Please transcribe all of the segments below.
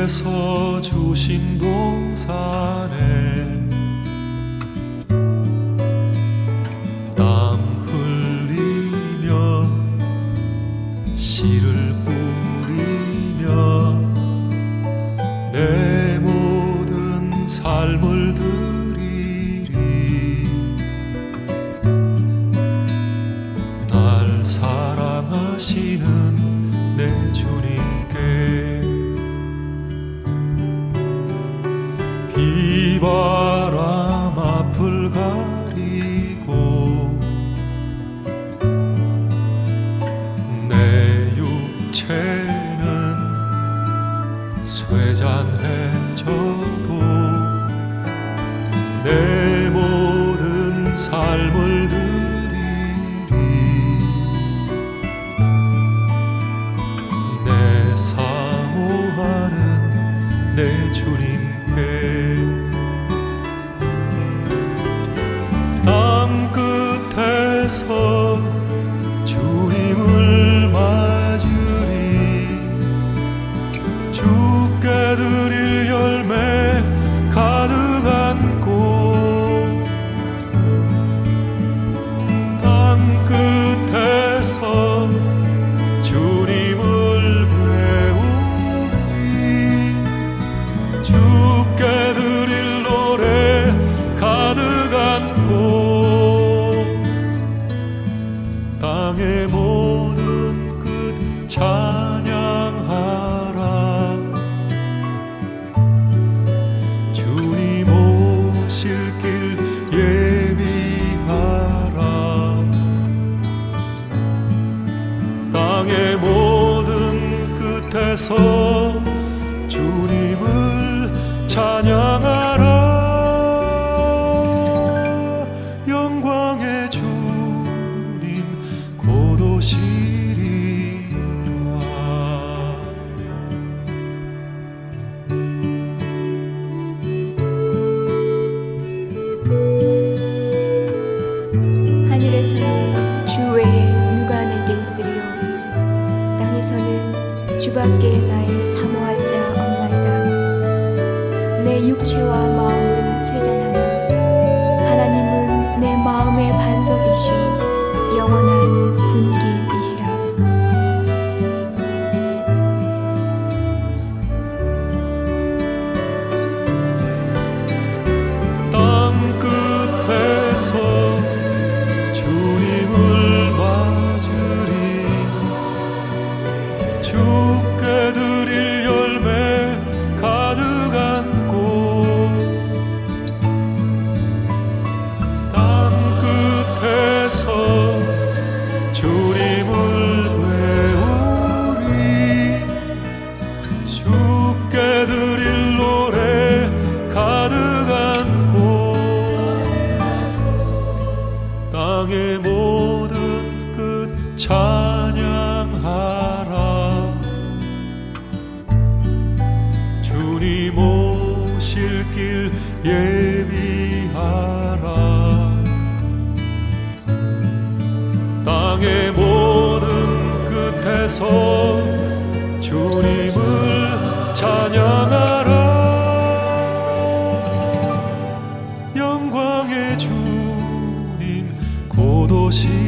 주께서 주신 동산에 땀 흘리며 씨를 뿌리며 내 모든 삶을 드리리. 날 사랑하시는 내 주님께 비바람 앞을 가리고 내 육체는 쇠잔해져도 내 모든 삶을 드리리. 내 사모하는 내 주님께 땅 끝에서 주님을 맞으리. 주께 드릴 열매 가득 안고 땅 끝에서 주님을 배우리. 주께 드릴 노래 가득 안고 땅의 모든 끝 찬양하라. 주님 오실 길 예비하라. 땅의 모든 끝에서 주님을 찬양하라. 영광의 주님 곧 오시리라. 하늘에서는 주 외에 누가 내게 있으리요. 땅에서는 주밖에 나의 사모할 자 없나이다. 내 육체와 마음은 쇠잔하나 하나님은 내 마음의 반석이시오 영원한 분기이시라. 땅 끝에서 주님을 맞으리. 주께 드릴 열매 가득 안고 땅 끝에서 주님을 배우리. 주께 드릴 노래 가득 안고 땅의 모든 끝 찬양하라. 주님 오실 길 예비하라. 땅의 모든 끝에서 주님을 찬양하라. 영광의 주님 곧 오시리라.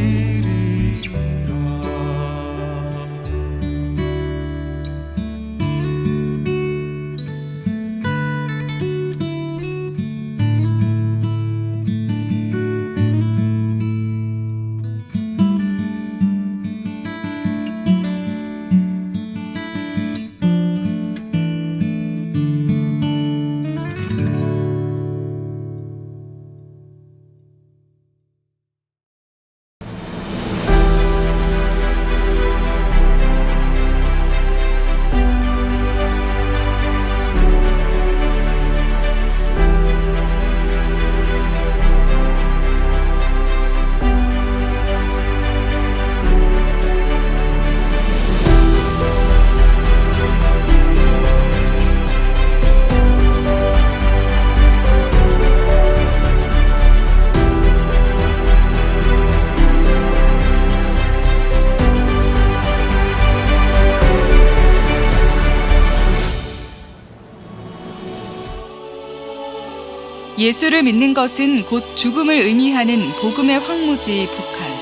예수를 믿는 것은 곧 죽음을 의미하는 복음의 황무지 북한.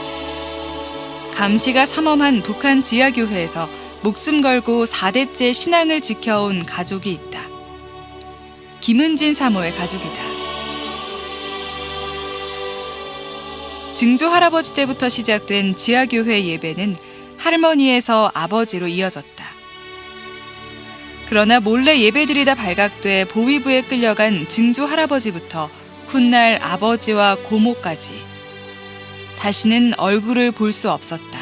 감시가 삼엄한 북한 지하교회에서 목숨 걸고 4대째 신앙을 지켜온 가족이 있다. 김은진 사모의 가족이다. 증조 할아버지 때부터 시작된 지하교회 예배는 할머니에서 아버지로 이어졌다. 그러나 몰래 예배드리다 발각돼 보위부에 끌려간 증조 할아버지부터 훗날 아버지와 고모까지 다시는 얼굴을 볼 수 없었다.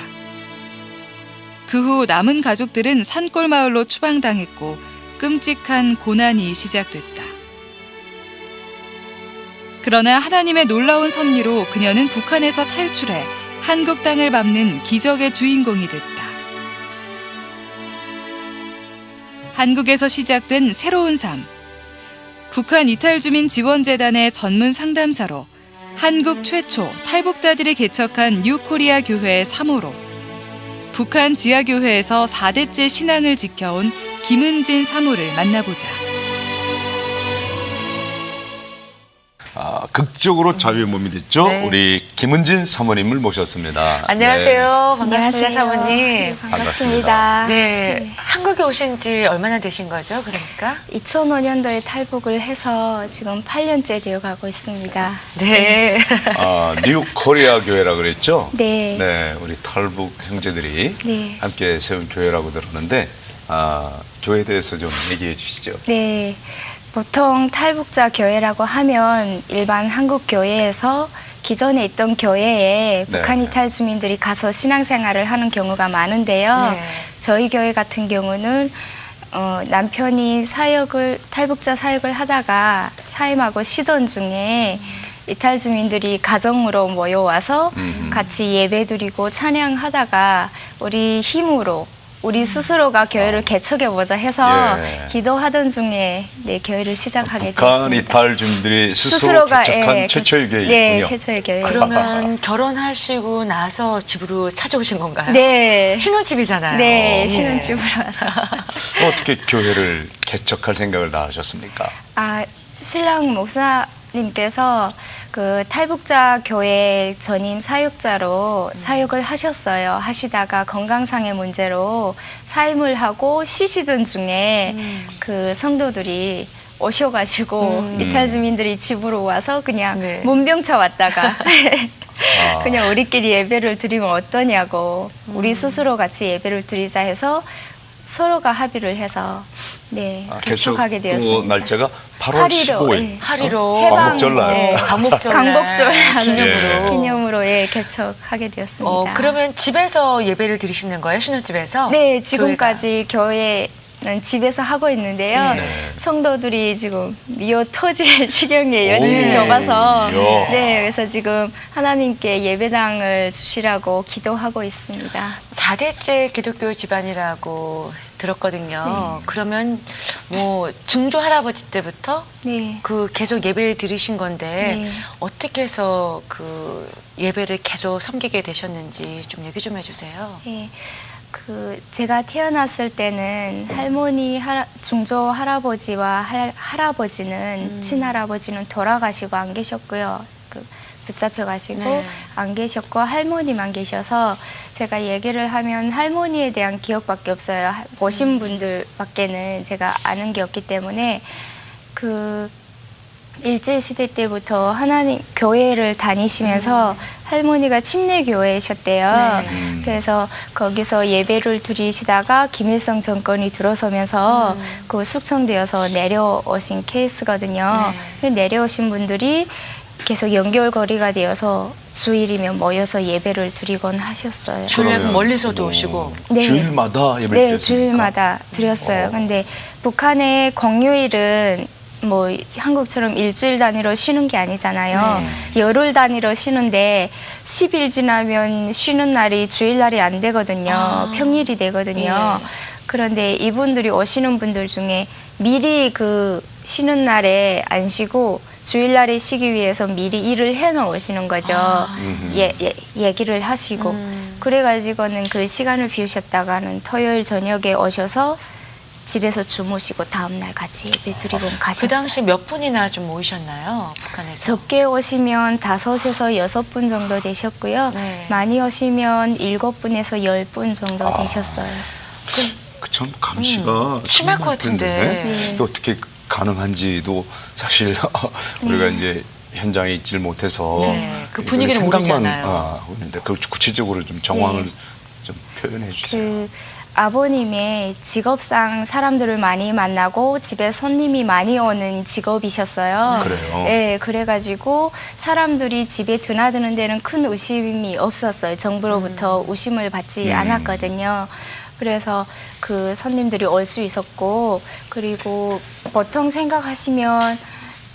그 후 남은 가족들은 산골마을로 추방당했고 끔찍한 고난이 시작됐다. 그러나 하나님의 놀라운 섭리로 그녀는 북한에서 탈출해 한국 땅을 밟는 기적의 주인공이 됐다. 한국에서 시작된 새로운 삶. 북한 이탈주민 지원재단의 전문 상담사로 한국 최초 탈북자들이 개척한 뉴코리아 교회의 사모로 북한 지하교회에서 4대째 신앙을 지켜온 김은진 사모를 만나보자. 극적으로 자유의 몸이 됐죠. 네. 우리 김은진 사모님을 모셨습니다. 안녕하세요. 반갑습니다, 안녕하세요. 사모님. 네, 반갑습니다. 네, 한국에 오신 지 얼마나 되신 거죠, 그러니까? 2005년도에 탈북을 해서 지금 8년째 되어 가고 있습니다. 네. 뉴 코리아 교회라 그랬죠. 네. 네, 우리 탈북 형제들이 네. 함께 세운 교회라고 들었는데 교회에 대해서 좀 얘기해 주시죠. 네. 보통 탈북자 교회라고 하면 일반 한국 교회에서 기존에 있던 교회에 네. 북한 이탈 주민들이 가서 신앙생활을 하는 경우가 많은데요. 네. 저희 교회 같은 경우는 남편이 탈북자 사역을 하다가 사임하고 쉬던 중에 이탈 주민들이 가정으로 모여와서 같이 예배드리고 찬양하다가 우리 스스로가 교회를 개척해보자 해서 예. 기도하던 중에 교회를 시작하게 북한 되었습니다. 이탈 주민들이 스스로 개척한 최초의 교회이군요. 네, 최초의 교회. 그러면 결혼하시고 나서 집으로 찾아오신 건가요? 네. 신혼집이잖아요. 네, 예. 신혼집으로 와서. 어떻게 교회를 개척할 생각을 다 하셨습니까? 신랑 목사님께서 그 탈북자 교회 전임 사역자로 사역을 하셨어요. 하시다가 건강상의 문제로 사임을 하고 쉬시던 중에 그 성도들이 오셔가지고 이탈 주민들이 집으로 와서 그냥 네. 문병차 왔다가 그냥 우리끼리 예배를 드리면 어떠냐고 우리 스스로 같이 예배를 드리자 해서 서로가 합의를 해서 개척하게 개척 되었습니다. 날짜가 8월 15일. 파리로 광복절날. 네. 광복절 기념으로 기념으로. 개척하게 되었습니다. 그러면 집에서 예배를 드리시는 거예요? 신혼집에서? 네, 지금까지 교회는 집에서 하고 있는데요. 네. 성도들이 지금 미어 터질 지경이에요. 오. 집이 좁아서. 이야. 네, 그래서 지금 하나님께 예배당을 주시라고 기도하고 있습니다. 4대째 기독교 집안이라고 들었거든요. 네. 그러면 뭐 증조 할아버지 때부터 네. 그 계속 예배를 드리신 건데 네. 어떻게 해서 그 예배를 계속 섬기게 되셨는지 좀 얘기 좀 해주세요. 네. 제가 태어났을 때는 증조 할아버지와 할아버지는 친할아버지는 돌아가시고 안 계셨고요. 붙잡혀 가시고 네. 안 계셨고 할머니만 계셔서 제가 얘기를 하면 할머니에 대한 기억밖에 없어요. 보신 분들밖에는 제가 아는 게 없기 때문에 일제시대 때부터 하나님 교회를 다니시면서 할머니가 침례교회이셨대요. 네. 그래서 거기서 예배를 드리시다가 김일성 정권이 들어서면서 숙청되어서 내려오신 케이스거든요. 네. 내려오신 분들이 계속 연결고리가 되어서 주일이면 모여서 예배를 드리곤 하셨어요. 주일에 멀리서도 오시고. 네. 주일마다 예배를 네, 드렸습니까? 주일마다 드렸어요. 근데 북한의 공휴일은 뭐 한국처럼 일주일 단위로 쉬는 게 아니잖아요. 열흘 단위로 쉬는데 10일 지나면 쉬는 날이 주일날이 안 되거든요. 평일이 되거든요. 예. 그런데 이분들이 오시는 분들 중에 미리 쉬는 날에 안 쉬고 주일날에 쉬기 위해서 미리 일을 해놓으시는 거죠. 얘기를 하시고. 그래가지고는 그 시간을 비우셨다가는 토요일 저녁에 오셔서 집에서 주무시고 다음날 같이 예배 드리고 가셨어요. 그 당시 몇 분이나 좀 모이셨나요? 북한에서? 적게 오시면 5에서 6분 정도 되셨고요. 네. 많이 오시면 7분에서 10분 정도 되셨어요. 그참 감시가 심할 것 심할 텐데. 같은데. 네. 또 어떻게 가능한지도 사실 우리가 이제 현장에 있질 못해서 네, 그 분위기를 생각만 모르잖아요. 하고 있는데 그 구체적으로 좀 정황을 네. 좀 표현해 주세요. 그 아버님의 직업상 사람들을 많이 만나고 집에 손님이 많이 오는 직업이셨어요. 그래요? 네, 그래가지고 사람들이 집에 드나드는 데는 큰 의심이 없었어요. 정부로부터 의심을 받지 않았거든요. 그래서 그 손님들이 올 수 있었고, 그리고 보통 생각하시면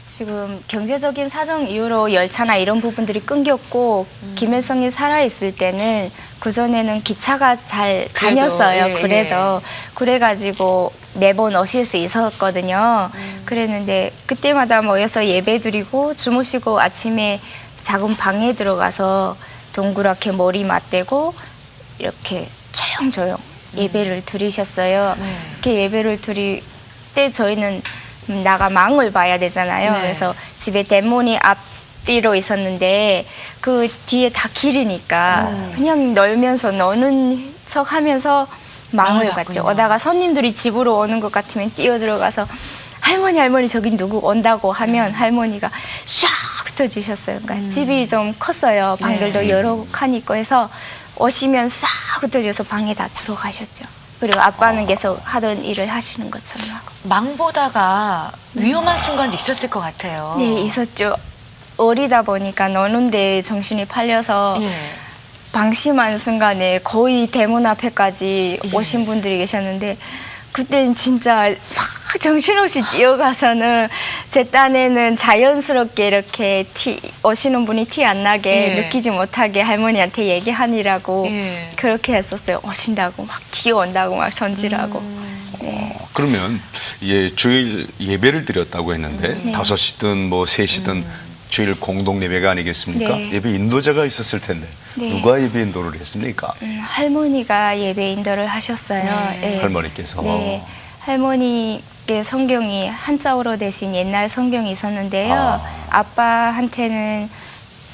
지금 경제적인 사정 이유로 열차나 이런 부분들이 끊겼고 김일성이 살아있을 때는 그전에는 기차가 잘 그래도, 다녔어요. 예, 그래도 그래가지고 매번 오실 수 있었거든요. 그랬는데 그때마다 모여서 예배 드리고 주무시고 아침에 작은 방에 들어가서 동그랗게 머리 맞대고 이렇게 조용조용 예배를 드리셨어요. 네. 이렇게 예배를 드릴 때 저희는 나가 망을 봐야 되잖아요. 네. 그래서 집에 대문이 앞뒤로 있었는데 그 뒤에 다 길이니까 그냥 놀면서 노는 척 하면서 망을 망을 봤죠. 봤군요. 오다가 손님들이 집으로 오는 것 같으면 뛰어들어가서 할머니 저기 누구 온다고 하면 할머니가 샥 흩어지셨어요. 그러니까 집이 좀 컸어요. 방들도 네. 여러 칸 있고 해서 오시면 싹 흩어져서 방에 다 들어가셨죠. 그리고 아빠는 계속 하던 일을 하시는 것처럼 하고. 망 보다가 위험한 순간도 있었을 것 같아요. 네, 있었죠. 어리다 보니까 노는데 정신이 팔려서 예. 방심한 순간에 거의 대문 앞에까지 예. 오신 분들이 계셨는데 그때는 진짜 막 정신없이 뛰어가서는 제 딴에는 자연스럽게 이렇게 오시는 분이 티 안 나게 예. 느끼지 못하게 할머니한테 얘기하느라고 예. 그렇게 했었어요. 오신다고 막 뛰어온다고 막 전지라고. 네. 그러면 주일 예배를 드렸다고 했는데 네. 5시든 뭐 3시든 주일 공동 예배가 아니겠습니까? 네. 예배 인도자가 있었을 텐데 네. 누가 예배 인도를 했습니까? 할머니가 예배 인도를 하셨어요. 네. 네. 할머니께서. 네. 할머니께 성경이 한자어로 대신 옛날 성경이 있었는데요. 아. 아빠한테는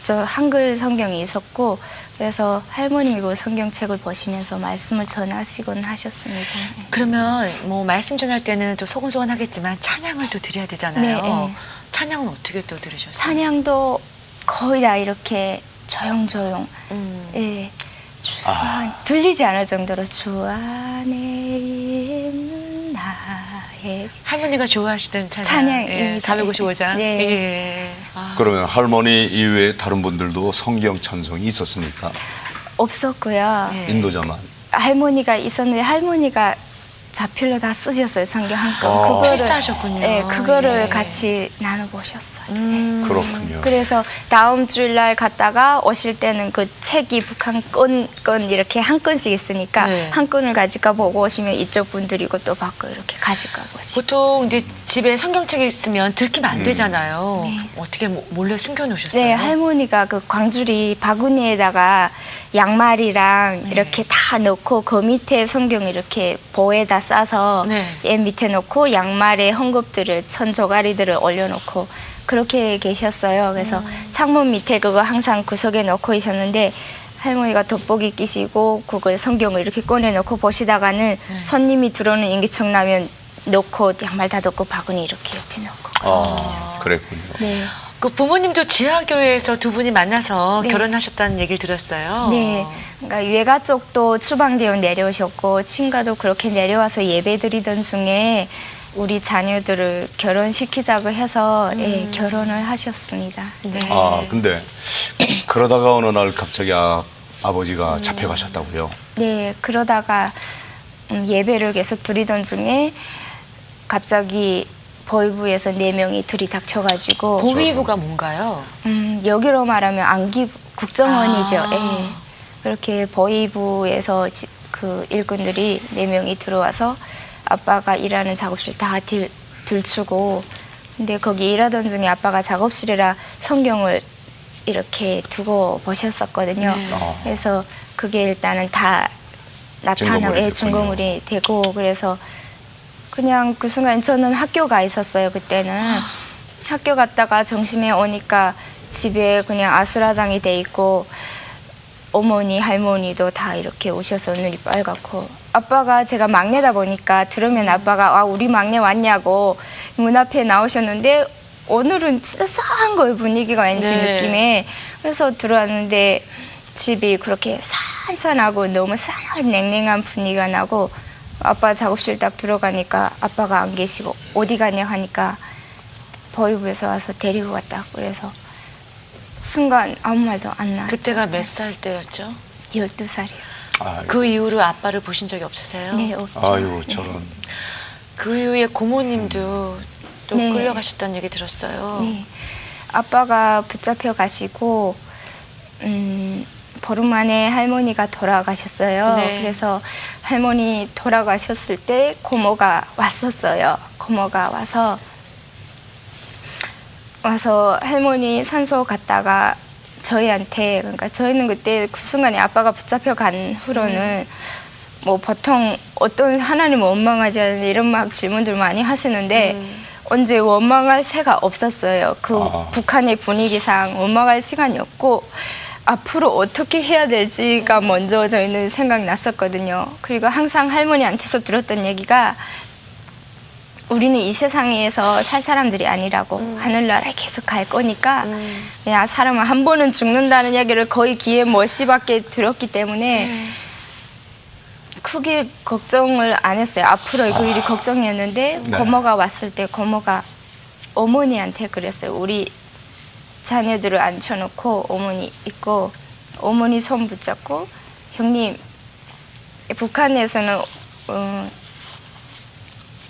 저 한글 성경이 있었고 그래서 할머님이 그 성경책을 보시면서 말씀을 전하시곤 하셨습니다. 그러면 뭐 말씀 전할 때는 또 소곤소곤하겠지만 찬양을 또 드려야 되잖아요. 네, 네. 찬양은 어떻게 또 들으셨어요? 찬양도 거의 다 이렇게 조용조용 예, 들리지 않을 정도로 주 안에 있는 나의 할머니가 좋아하시던 찬양. 찬양입니다. 455장. 네. 예. 아, 그러면 할머니 이외에 다른 분들도 성경 찬송이 있었습니까? 없었고요. 예. 인도자만. 할머니가 있었는데 할머니가 자필로 다 쓰셨어요. 성경 한 권. 아. 그거를 필사하셨군요. 네, 그거를 예. 같이 나눠보셨어요. 그렇군요. 그래서 다음 주일날 갔다가 오실 때는 그 책이 북한 건 이렇게 한 건씩 있으니까 네. 한 건을 가지고 보고 오시면 이쪽 분들이고 또 받고 이렇게 가지고 오시고. 보통 이제 집에 성경책이 있으면 들키면 안 되잖아요. 네. 어떻게 몰래 숨겨놓으셨어요? 네, 할머니가 그 광주리 바구니에다가 양말이랑 이렇게 다 넣고 그 밑에 성경 이렇게 보에다 싸서 네. 얘 밑에 놓고 양말에 헝겊들을 천조가리들을 올려놓고 그렇게 계셨어요. 그래서 창문 밑에 그거 항상 구석에 놓고 있었는데 할머니가 돋보기 끼시고 그걸 성경을 이렇게 꺼내놓고 보시다가는 손님이 들어오는 인기척 나면 놓고 양말 다 넣고 바구니 이렇게 옆에 놓고 아, 그랬군요. 네. 그 부모님도 지하교회에서 두 분이 만나서 네. 결혼하셨다는 얘기를 들었어요. 네, 그러니까 외가 쪽도 추방되어 내려오셨고 친가도 그렇게 내려와서 예배드리던 중에 우리 자녀들을 결혼시키자고 해서 예, 결혼을 하셨습니다. 네. 아, 근데 그러다가 어느 날 갑자기 아버지가 잡혀가셨다고요? 네, 그러다가 예배를 계속 드리던 중에 갑자기 보위부에서 4명이 들이닥쳐가지고 보위부가 뭔가요? 여기로 말하면 안기 국정원이죠. 아. 예. 그렇게 보위부에서 그 일꾼들이 4명이 들어와서 아빠가 일하는 작업실 다 들추고 근데 거기 일하던 중에 아빠가 작업실이라 성경을 이렇게 두고 보셨었거든요. 네. 그래서 그게 일단은 다 나타나고 증거물이 증거물이 되고 그래서 그냥 그 순간 저는 학교 가 있었어요. 그때는 학교 갔다가 점심에 오니까 집에 그냥 아수라장이 돼 있고 어머니 할머니도 다 이렇게 오셔서 눈이 빨갛고 아빠가 제가 막내다 보니까 들으면 아빠가 아 우리 막내 왔냐고 문 앞에 나오셨는데 오늘은 진짜 싸한 거예요. 분위기가 왠지 네. 느낌에. 그래서 들어왔는데 집이 그렇게 산산하고 너무 싸한 냉랭한 분위기가 나고 아빠 작업실 딱 들어가니까 아빠가 안 계시고 어디 가냐 하니까 보육부에서 와서 데리고 갔다. 그래서 순간 아무 말도 안 나. 그때가 몇 살 때였죠? 12살이었어요. 아유, 그 이후로 아빠를 보신 적이 없으세요? 네, 없죠. 아유 저런. 그 이후에 고모님도 또 네. 끌려가셨다는 얘기 들었어요. 네. 아빠가 붙잡혀 가시고 보름 만에 할머니가 돌아가셨어요. 네. 그래서 할머니 돌아가셨을 때 고모가 왔었어요. 고모가 와서 할머니 산소 갔다가 저희한테 그러니까 저희는 그때 그 순간에 아빠가 붙잡혀 간 후로는 뭐 보통 어떤 하나님 원망하지 않는 이런 막 질문들 많이 하시는데 언제 원망할 새가 없었어요. 그 아. 북한의 분위기상 원망할 시간이 없고 앞으로 어떻게 해야 될지가 먼저 저희는 생각났었거든요. 그리고 항상 할머니한테서 들었던 얘기가 우리는 이 세상에서 살 사람들이 아니라고 하늘나라에 계속 갈 거니까 그냥 사람은 한 번은 죽는다는 얘기를 거의 귀에 멀씨밖에 들었기 때문에 크게 걱정을 안 했어요. 앞으로 그 일이 걱정이었는데 네. 고모가 왔을 때 고모가 어머니한테 그랬어요. 우리 자녀들을 앉혀놓고 어머니 있고 어머니 손 붙잡고 형님 북한에서는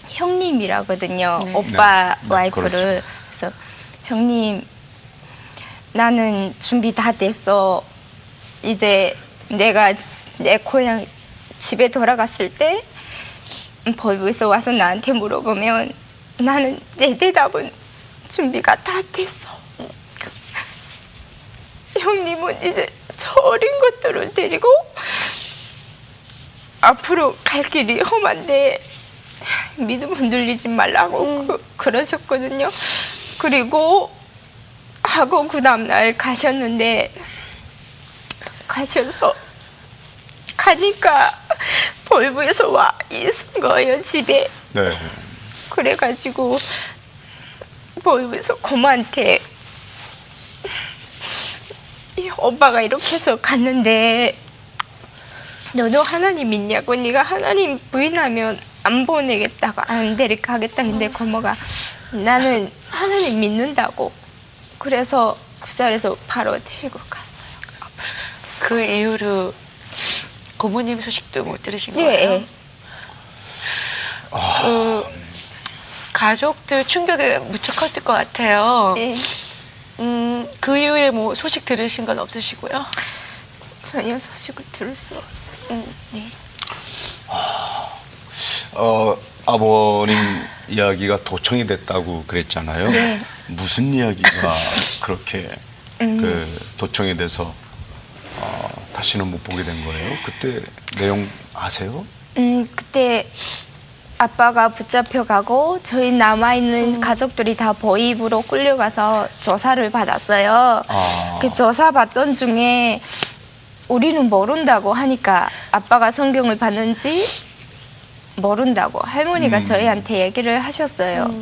형님이라거든요. 네. 오빠 네, 와이프를. 그렇죠. 그래서 형님 나는 준비 다 됐어. 이제 내가 내 고향 집에 돌아갔을 때 보육부에서 와서 나한테 물어보면 나는 내 대답은 준비가 다 됐어. 형님은 이제 저 어린 것들을 데리고 앞으로 갈 길이 험한데 믿음 흔들리지 말라고 그러셨거든요. 그리고 하고 그 다음날 가셨는데 가셔서 가니까 보육부에서 와 있은 거예요 집에. 네. 그래가지고 보육부에서 고모한테 오빠가 이렇게 해서 갔는데 너도 하나님 믿냐고. 네가 하나님 부인하면 안 보내겠다고 안 데리고 가겠다 했는데 고모가 나는 하나님 믿는다고. 그래서 그 자리에서 바로 데리고 갔어요. 그 이후로 고모님 소식도 못 들으신 네. 거예요? 그 가족들 충격이 무척 컸을 것 같아요. 네. 그 이후에 뭐 소식 들으신 건 없으시고요? 전혀 소식을 들을 수 없었어요. 네. 아버님 이야기가 도청이 됐다고 그랬잖아요. 네. 무슨 이야기가 그렇게 그 도청이 돼서 다시는 못 보게 된 거예요? 그때 내용 아세요? 그때 아빠가 붙잡혀 가고 저희 남아있는 가족들이 다 보입으로 끌려가서 조사를 받았어요. 아. 그 조사 받던 중에 우리는 모른다고 하니까 아빠가 성경을 봤는지 모른다고 할머니가 저희한테 얘기를 하셨어요.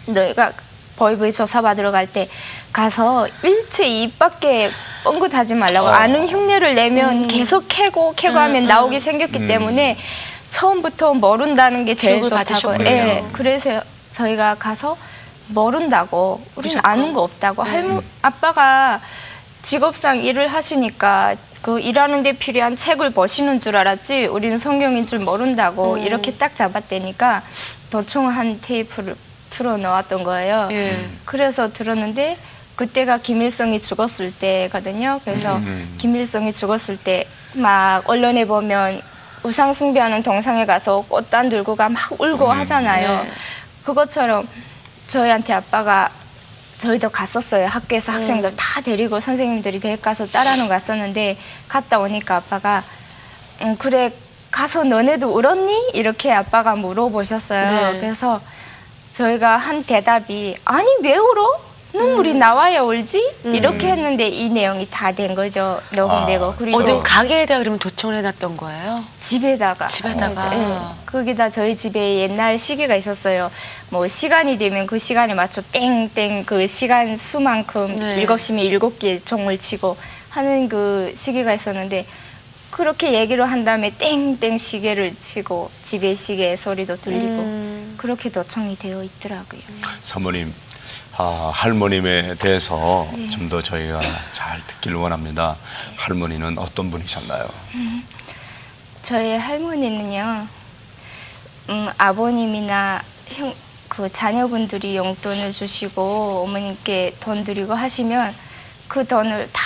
너희가 보이부에 조사 받으러 갈 때 가서 일체 입 밖에 뻥긋하지 말라고. 아는 흉내를 내면 계속 캐고 하면 나오게 생겼기 때문에 처음부터 모른다는 게 제일 교육을 좋다고. 받으셨군요. 예, 그래서 저희가 가서 모른다고. 우리는 무조건. 아는 거 없다고. 아빠가 직업상 일을 하시니까 그 일하는 데 필요한 책을 보시는 줄 알았지 우리는 성경인 줄 모른다고 이렇게 딱 잡았다니까 도청한 테이프를 틀어 넣었던 거예요. 예. 그래서 들었는데 그때가 김일성이 죽었을 때거든요. 그래서 김일성이 죽었을 때 막 언론에 보면 우상 숭배하는 동상에 가서 꽃단 들고 가 막 울고 하잖아요. 네. 그것처럼 저희한테 아빠가 저희도 갔었어요. 학교에서 학생들 다 데리고 선생님들이 데리고 가서 따라는 갔었는데 갔다 오니까 아빠가 그래 가서 너네도 울었니? 이렇게 아빠가 물어보셨어요. 네. 그래서 저희가 한 대답이 아니 왜 울어? 눈물이 나와야 울지? 이렇게 했는데 이 내용이 다 된 거죠. 녹음되고. 그리고 어느 가게에다 그러면 도청을 해놨던 거예요? 집에다가. 집에다가. 예. 거기다 저희 집에 옛날 시계가 있었어요. 뭐 시간이 되면 그 시간에 맞춰 땡땡 그 시간 수만큼 네. 7시면 7개 종을 치고 하는 그 시계가 있었는데 그렇게 얘기를 한 다음에 땡땡 시계를 치고 집에 시계 소리도 들리고 그렇게 도청이 되어 있더라고요. 사모님, 할머님에 대해서 좀 더 저희가 잘 듣길 원합니다. 할머니는 어떤 분이셨나요? 저희 할머니는요, 아버님이나 그 자녀분들이 용돈을 주시고 어머님께 돈 드리고 하시면 그 돈을 다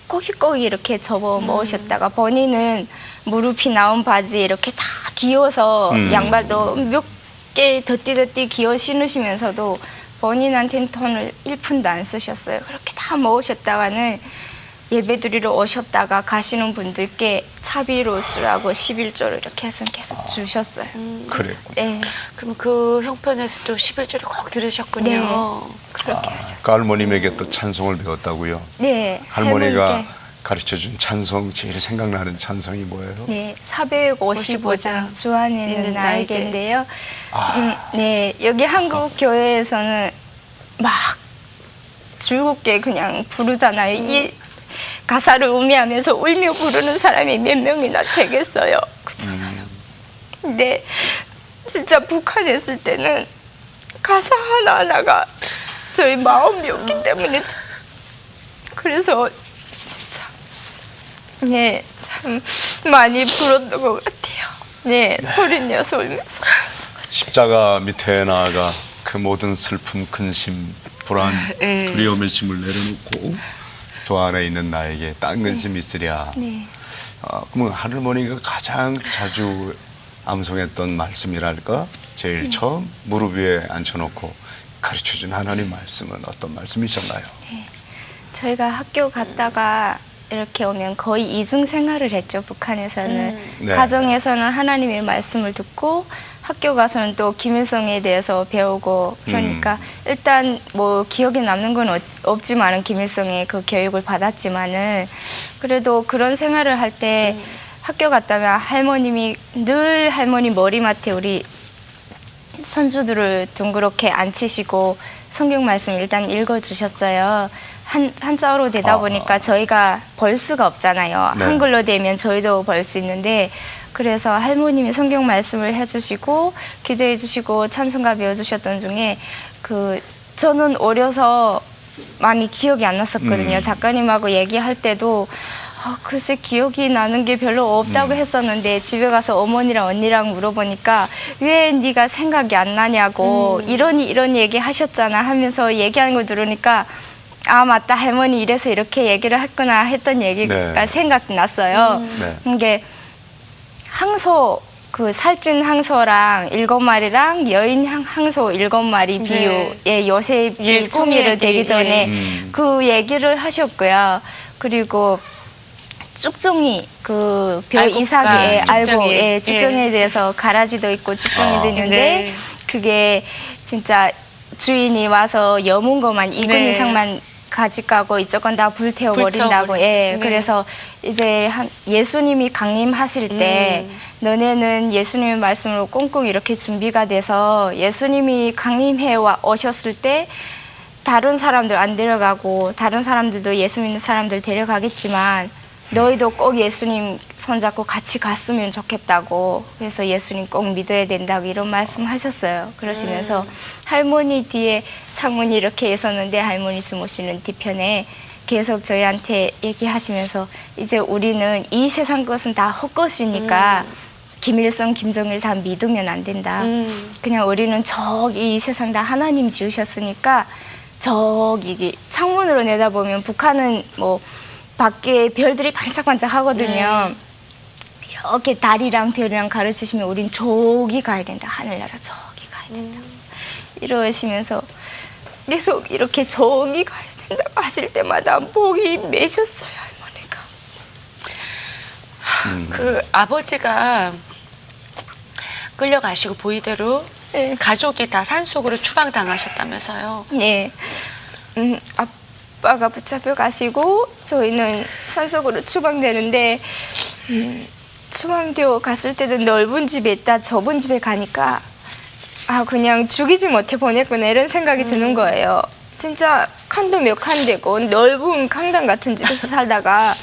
꼬깃꼬깃 이렇게 접어 모으셨다가 본인은 무릎이 나온 바지 이렇게 다 기어서 양말도 몇 개 더띠더띠 기어 신으시면서도 본인한테는 돈을 1푼도 안 쓰셨어요. 그렇게 다 모으셨다가는 예배드리러 오셨다가 가시는 분들께 차비로 쓰라고 11조를 이렇게 해서 계속 주셨어요. 그랬군요. 네, 그럼 그 형편에서도 11조를 꼭 들으셨군요. 네. 그렇게 하셨어요. 그 할머님에게 또 찬송을 배웠다고요? 네, 할머니가 할머니께, 가르쳐준 찬송, 제일 생각나는 찬송이 뭐예요? 네, 455장 주 안에 있는 나에게인데요. 네, 여기 한국 교회에서는 막 즐겁게 그냥 부르잖아요. 이 가사를 음미하면서 울며 부르는 사람이 몇 명이나 되겠어요. 그죠? 근데 진짜 북한에 있을 때는 가사 하나하나가 저희 마음이었기 때문에 그래서 진짜 네, 참 많이 불었던 것 같아요. 네, 소리 내서 울면서. 십자가 밑에 나아가 그 모든 슬픔, 근심, 불안, 두려움의 짐을 내려놓고 주 안에 있는 나에게 딴 근심이 있으랴. 네. 그러면 할머니가 가장 자주 암송했던 말씀이랄까? 제일 처음 무릎 위에 앉혀놓고 가르쳐준 하나님 말씀은 어떤 말씀이셨나요? 저희가 학교 갔다가 이렇게 오면 거의 이중 생활을 했죠. 북한에서는. 네. 가정에서는 하나님의 말씀을 듣고 학교 가서는 또 김일성에 대해서 배우고 그러니까 일단 뭐 기억에 남는 건 없지만은 김일성의 그 교육을 받았지만은 그래도 그런 생활을 할 때 학교 갔다가 할머님이 늘 할머니 머리맡에 우리 손주들을 둥그렇게 앉히시고 성경 말씀 일단 읽어주셨어요. 한자어로 되다 보니까 저희가 볼 수가 없잖아요. 네. 한글로 되면 저희도 볼 수 있는데 그래서 할머님이 성경 말씀을 해주시고 기도해 주시고 찬송가 배워주셨던 중에 저는 어려서 마음이 기억이 안 났었거든요. 작가님하고 얘기할 때도 글쎄 기억이 나는 게 별로 없다고 했었는데 집에 가서 어머니랑 언니랑 물어보니까 왜 네가 생각이 안 나냐고 이런 얘기 하셨잖아 하면서 얘기하는 걸 들으니까 아 맞다 할머니 이래서 이렇게 얘기를 했구나 했던 얘기가 네. 생각났어요. 네. 이게 항소 그 살찐 항소랑 7마리랑 여인 항소 7마리 비유에 요셉이 총리를 되기 전에 그 얘기를 하셨고요. 그리고 쭉종이 그 별 이삭에 알고 쭉종이에 대해서 가라지도 있고 쭉종이도 있는데 그게 진짜 주인이 와서 여문 것만 2근 이상만 가져가고 이쪽 건 다 불태워 버린다고. 그래서 이제 예수님이 강림하실 때 너네는 예수님의 말씀으로 꽁꽁 이렇게 준비가 돼서 예수님이 강림해 오셨을 때 다른 사람들 안 데려가고 다른 사람들도 예수 믿는 사람들 데려가겠지만 너희도 꼭 예수님 손잡고 같이 갔으면 좋겠다고. 그래서 예수님 꼭 믿어야 된다고 이런 말씀하셨어요. 그러시면서 할머니 뒤에 창문이 이렇게 있었는데 할머니 주무시는 뒤편에 계속 저희한테 얘기하시면서 이제 우리는 이 세상 것은 다 헛것이니까 김일성, 김정일 다 믿으면 안 된다. 그냥 우리는 저기 이 세상 다 하나님 지으셨으니까 저기 창문으로 내다보면 북한은 뭐 밖에 별들이 반짝반짝 하거든요. 이렇게 달이랑 별이랑 가르치시면 우린 저기 가야 된다. 하늘나라 저기 가야 된다. 이러시면서 계속 이렇게 저기 가야 된다고 하실 때마다 목이 메셨어요, 할머니가. 그 아버지가 끌려가시고 보이대로 네. 가족이 다 산속으로 추방당하셨다면서요. 네. 아빠가 붙잡혀 가시고 저희는 산속으로 추방되는데 추방되어 갔을 때는 넓은 집에 있다 좁은 집에 가니까 아 그냥 죽이지 못해 보냈구나 이런 생각이 드는 거예요. 진짜 칸도 몇 칸 되고 넓은 강당 같은 집에서 살다가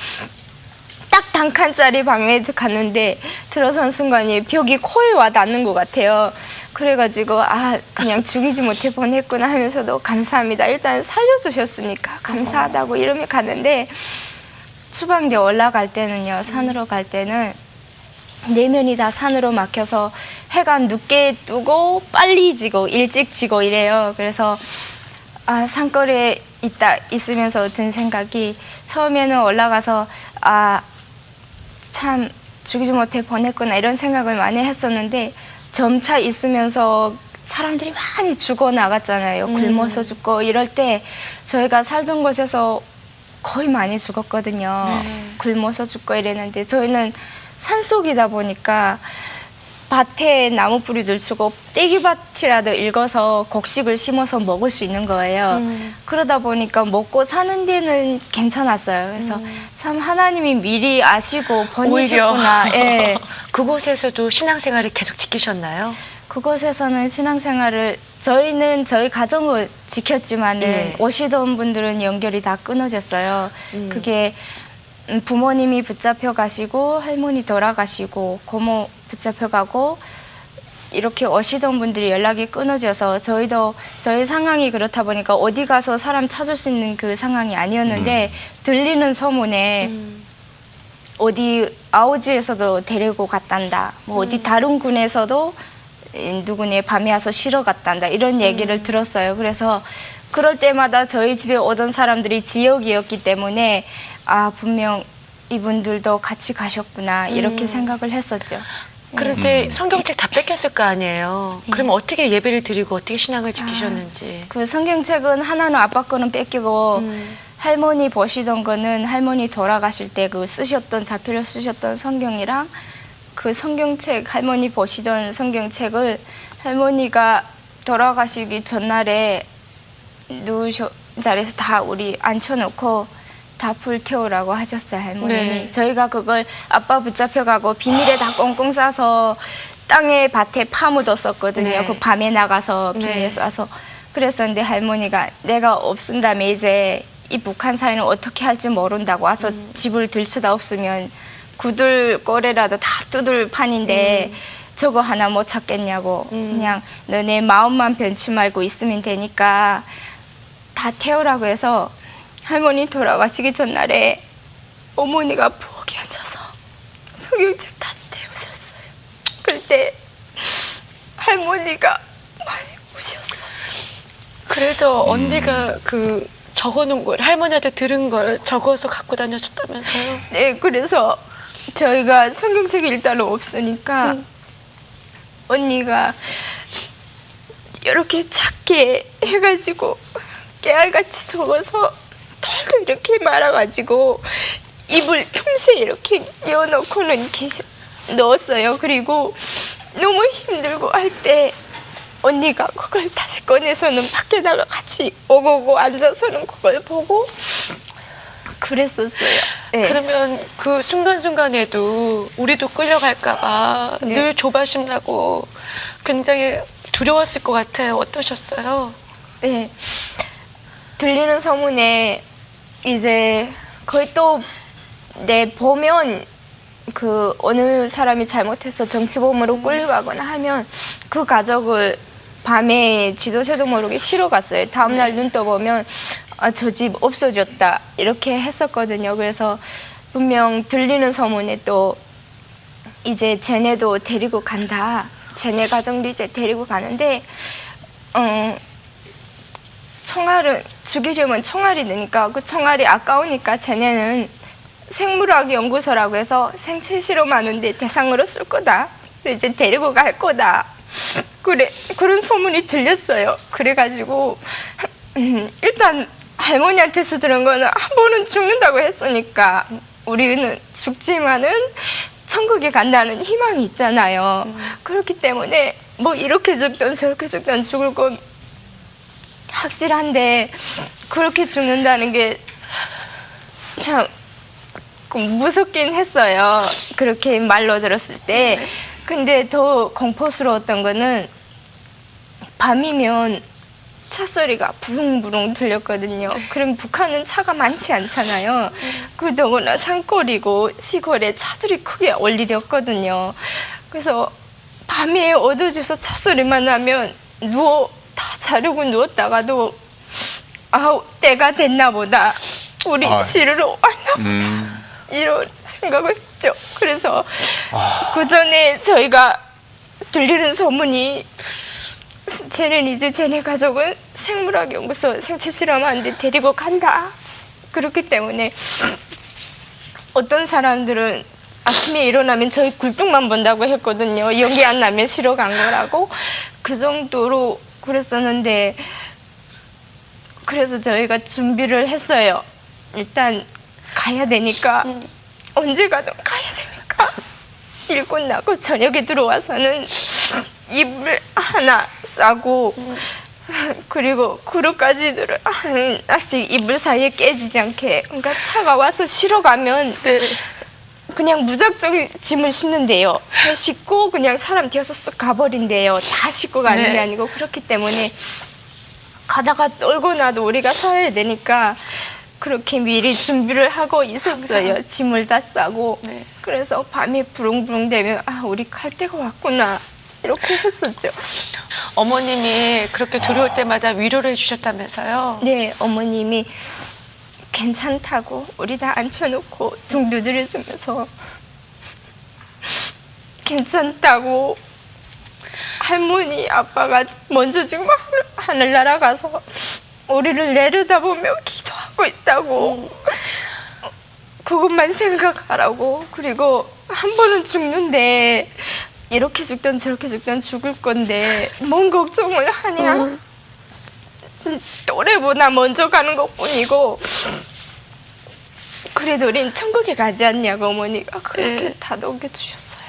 딱 단 칸짜리 방에 갔는데 들어선 순간에 벽이 코에 와 닿는 것 같아요. 그래가지고 아 그냥 죽이지 못해 보냈구나 하면서도 감사합니다. 일단 살려주셨으니까 감사하다고 이러며 갔는데 추방대 올라갈 때는요. 산으로 갈 때는 내면이 다 산으로 막혀서 해가 늦게 뜨고 빨리 지고 일찍 지고 이래요. 그래서 아 산거리에 있으면서 든 생각이 처음에는 올라가서 아 참 죽이지 못해 보냈구나 이런 생각을 많이 했었는데 점차 있으면서 사람들이 많이 죽어 나갔잖아요. 굶어서 죽고 이럴 때 저희가 살던 곳에서 거의 많이 죽었거든요. 굶어서 죽고 이랬는데 저희는 산속이다 보니까 밭에 나무 뿌리들 주고 떼기밭이라도 읽어서 곡식을 심어서 먹을 수 있는 거예요. 그러다 보니까 먹고 사는 데는 괜찮았어요. 그래서 참 하나님이 미리 아시고 보내셨구나. 예. 그곳에서도 신앙생활을 계속 지키셨나요? 그곳에서는 신앙생활을 저희는 저희 가정을 지켰지만은 예. 오시던 분들은 연결이 다 끊어졌어요. 그게 부모님이 붙잡혀 가시고 할머니 돌아가시고 고모 붙잡혀 가고 이렇게 오시던 분들이 연락이 끊어져서 저희도 저희 상황이 그렇다 보니까 어디 가서 사람 찾을 수 있는 그 상황이 아니었는데 들리는 소문에 어디 아오지에서도 데리고 갔단다. 뭐 어디 다른 군에서도 누구네 밤에 와서 실어 갔단다. 이런 얘기를 들었어요. 그래서 그럴 때마다 저희 집에 오던 사람들이 지역이었기 때문에 아 분명 이분들도 같이 가셨구나 이렇게 생각을 했었죠. 그런데 성경책 다 뺏겼을 거 아니에요. 그럼 어떻게 예배를 드리고 어떻게 신앙을 지키셨는지. 그 성경책은 하나는 아빠 거는 뺏기고 할머니 보시던 거는 할머니 돌아가실 때 그 쓰셨던 자필로 쓰셨던 성경이랑 그 성경책 할머니 보시던 성경책을 할머니가 돌아가시기 전날에 누우셔 자리에서 다 우리 앉혀놓고 다 불태우라고 하셨어요 할머님이. 네. 저희가 그걸 아빠 붙잡혀가고 비닐에 다 꽁꽁 싸서 땅에 밭에 파묻었었거든요. 네. 그 밤에 나가서 네. 비닐에 싸서 그랬었는데 할머니가 내가 없은 다음에 이제 이 북한 사회는 어떻게 할지 모른다고 와서 집을 들 수도 없으면 구들 꼬레라도 다 뜯을 판인데 저거 하나 못 찾겠냐고 그냥 너네 마음만 변치 말고 있으면 되니까 다 태우라고 해서 할머니 돌아가시기 전날에 어머니가 부엌에 앉아서 성경책 다 태우셨어요. 그럴 때 할머니가 많이 우셨어요. 그래서 언니가 그 적어놓은 걸 할머니한테 들은 걸 적어서 갖고 다녔었다면서요? 네, 그래서 저희가 성경책이 일단은 없으니까 언니가 이렇게 작게 해가지고 깨알같이 적어서 털도 이렇게 말아가지고 입을 틈새 이렇게 끼워놓고는 넣었어요. 그리고 너무 힘들고 할 때 언니가 그걸 다시 꺼내서는 밖에다가 같이 오고 앉아서는 그걸 보고 그랬었어요. 네. 그러면 그 순간순간에도 우리도 끌려갈까봐 네. 늘 조바심 나고 굉장히 두려웠을 것 같아요. 어떠셨어요? 네. 들리는 소문에 이제 거의 또 보면 그 어느 사람이 잘못해서 정치범으로 끌려가거나 하면 그 가족을 밤에 지도새도 모르게 쉬러 갔어요. 다음날 눈 떠보면 아, 저 집 없어졌다 이렇게 했었거든요. 그래서 분명 들리는 소문에 또 이제 쟤네도 데리고 간다. 쟤네 가정도 이제 데리고 가는데 총알은 죽이려면 총알이 드니까 그 총알이 아까우니까 쟤네는 생물학 연구소라고 해서 생체 실험하는데 대상으로 쓸 거다. 그래서 이제 데리고 갈 거다. 그런 소문이 들렸어요. 그래가지고 일단 할머니한테서 들은 거는 한 번은 죽는다고 했으니까 우리는 죽지만은 천국에 간다는 희망이 있잖아요. 그렇기 때문에 뭐 이렇게 죽든 저렇게 죽든 죽을 건 확실한데 그렇게 죽는다는 게 참 무섭긴 했어요. 그렇게 말로 들었을 때. 근데 더 공포스러웠던 거는 밤이면 차 소리가 부릉부릉 들렸거든요. 그럼 북한은 차가 많지 않잖아요. 그 더구나 산골이고 시골에 차들이 크게 올리렸거든요. 그래서 밤에 어두워져서 차 소리만 나면 다 자려고 누웠다가도 아우 때가 됐나 보다. 우리 지르러 왔나 보다. 이런 생각을 했죠. 그래서 그 전에 저희가 들리는 소문이 쟤는 이제 쟤네 가족은 생물학연구소 생체실험하는데 데리고 간다. 그렇기 때문에 어떤 사람들은 아침에 일어나면 저희 굴뚝만 본다고 했거든요. 연기 안 나면 쉬러 간 거라고. 그 정도로 그랬었는데 그래서 저희가 준비를 했어요. 일단 가야 되니까 언제 가든 가야 되니까 일곱 나고 저녁에 들어와서는 이불 하나 싸고 그리고 그릇가지들을 하나씩 이불 사이에 깨지지 않게. 그러니까 차가 와서 실어 가면 그냥 무작정 짐을 싣는데요. 싣고 그냥 사람 뒤에서 쑥 가버린대요. 다 싣고 가는 게 아니고. 그렇기 때문에 가다가 떨고 나도 우리가 살아야 되니까 그렇게 미리 준비를 하고 있었어요. 항상. 짐을 다 싸고. 그래서 밤에 부릉부릉 되면 아 우리 갈 때가 왔구나 이렇게 했었죠. 어머님이 그렇게 두려울 때마다 위로를 해주셨다면서요? 네, 어머님이 괜찮다고 우리 다 앉혀놓고 등 두드려주면서 괜찮다고. 할머니 아빠가 먼저 지금 하늘 날아가서 우리를 내려다보며 기도하고 있다고. 그것만 생각하라고. 그리고 한 번은 죽는데 이렇게 죽든 저렇게 죽든 죽을 건데 뭔 걱정을 하냐. 또래보다 먼저 가는 것뿐이고 그래도 우린 천국에 가지 않냐고 어머니가 그렇게 다독여 주셨어요.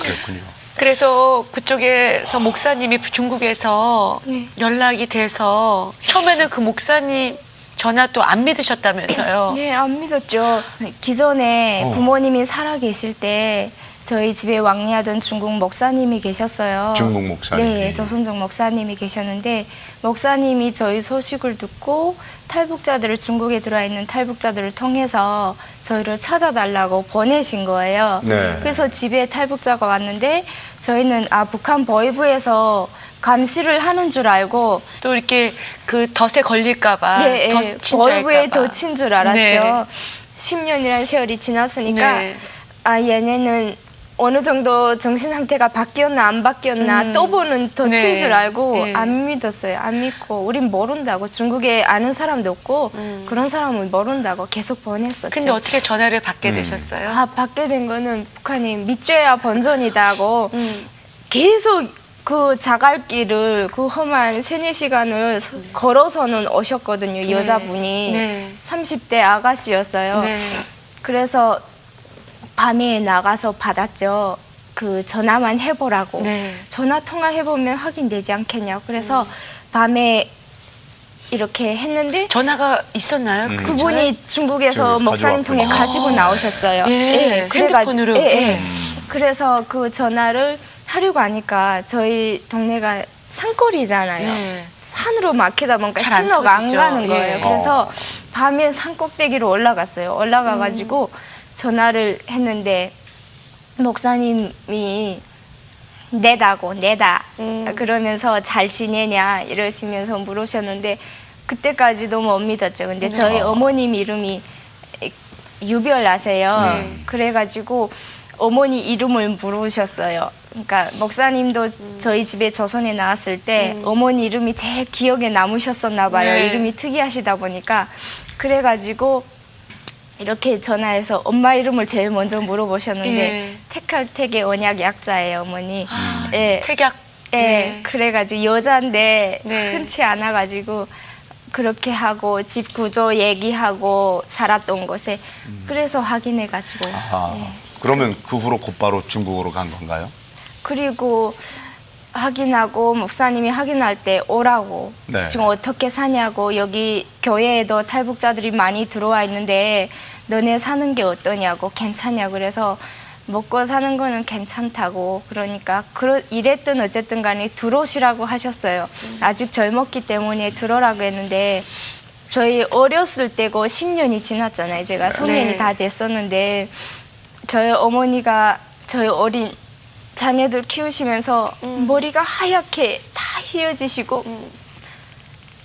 그랬군요. 그래서 그쪽에서 목사님이 중국에서 연락이 돼서 처음에는 그 목사님 전화 또 안 믿으셨다면서요? 네, 안 믿었죠. 기존에 부모님이 살아 계실 때 저희 집에 왕래하던 중국 목사님이 계셨어요. 중국 목사님. 네, 조선족 목사님이 계셨는데 목사님이 저희 소식을 듣고 탈북자들을 중국에 들어와 있는 탈북자들을 통해서 저희를 찾아달라고 보내신 거예요. 네. 그래서 집에 탈북자가 왔는데 저희는 북한 보위부에서 감시를 하는 줄 알고 또 이렇게 그 덫에 걸릴까봐 네, 덫인 줄 보위부에 알까봐. 덫인 줄 알았죠. 네. 10년이라는 세월이 지났으니까 네. 얘네는 어느 정도 정신 상태가 바뀌었나 안 바뀌었나 또 보는 덫인 줄 알고 안 믿었어요. 안 믿고 우린 모른다고. 중국에 아는 사람도 없고 그런 사람은 모른다고 계속 보냈었죠. 근데 어떻게 전화를 받게 되셨어요? 받게 된 거는 북한이 믿줘야 번전이다고 계속 그 자갈길을 그 험한 3-4시간을 걸어서는 오셨거든요. 여자분이 30대 아가씨였어요. 그래서 밤에 나가서 받았죠. 그 전화만 해보라고. 전화 통화해보면 확인되지 않겠냐. 그래서 밤에 이렇게 했는데 전화가 있었나요? 그 그분이 중국에서 목사님 통해 가지고 나오셨어요. 핸드폰으로. 그래서 그 전화를 하려고 하니까 저희 동네가 산골이잖아요. 산으로 막히다 보니까 잘안 신호가 안 터지죠. 가는 거예요. 그래서 밤에 산 꼭대기로 올라갔어요. 올라가가지고 전화를 했는데 목사님이 내다 그러면서 잘 지내냐 이러시면서 물으셨는데 그때까지 너무 못 믿었죠. 근데 저희 어머님 이름이 유별나세요. 그래가지고 어머니 이름을 물으셨어요. 그러니까 목사님도 저희 집에 조선에 나왔을 때 어머니 이름이 제일 기억에 남으셨었나 봐요. 이름이 특이하시다 보니까. 그래가지고 이렇게 전화해서 엄마 이름을 제일 먼저 물어보셨는데 택할택의 언약 약자예요, 어머니. 택약. 그래가지고 여자인데 흔치 않아가지고 그렇게 하고 집 구조 얘기하고 살았던 곳에 그래서 확인해가지고 그러면 그 후로 곧바로 중국으로 간 건가요? 그리고 확인하고 목사님이 확인할 때 오라고 네. 지금 어떻게 사냐고 여기 교회에도 탈북자들이 많이 들어와 있는데 너네 사는 게 어떠냐고 괜찮냐고 그래서 먹고 사는 거는 괜찮다고 그러니까 이랬든 어쨌든 간에 들어오시라고 하셨어요. 아직 젊었기 때문에 들어오라고 했는데 저희 어렸을 때고 10년이 지났잖아요. 제가 성년이 네. 다 됐었는데 저희 어머니가 저희 어린 자녀들 키우시면서 머리가 하얗게 다 휘어지시고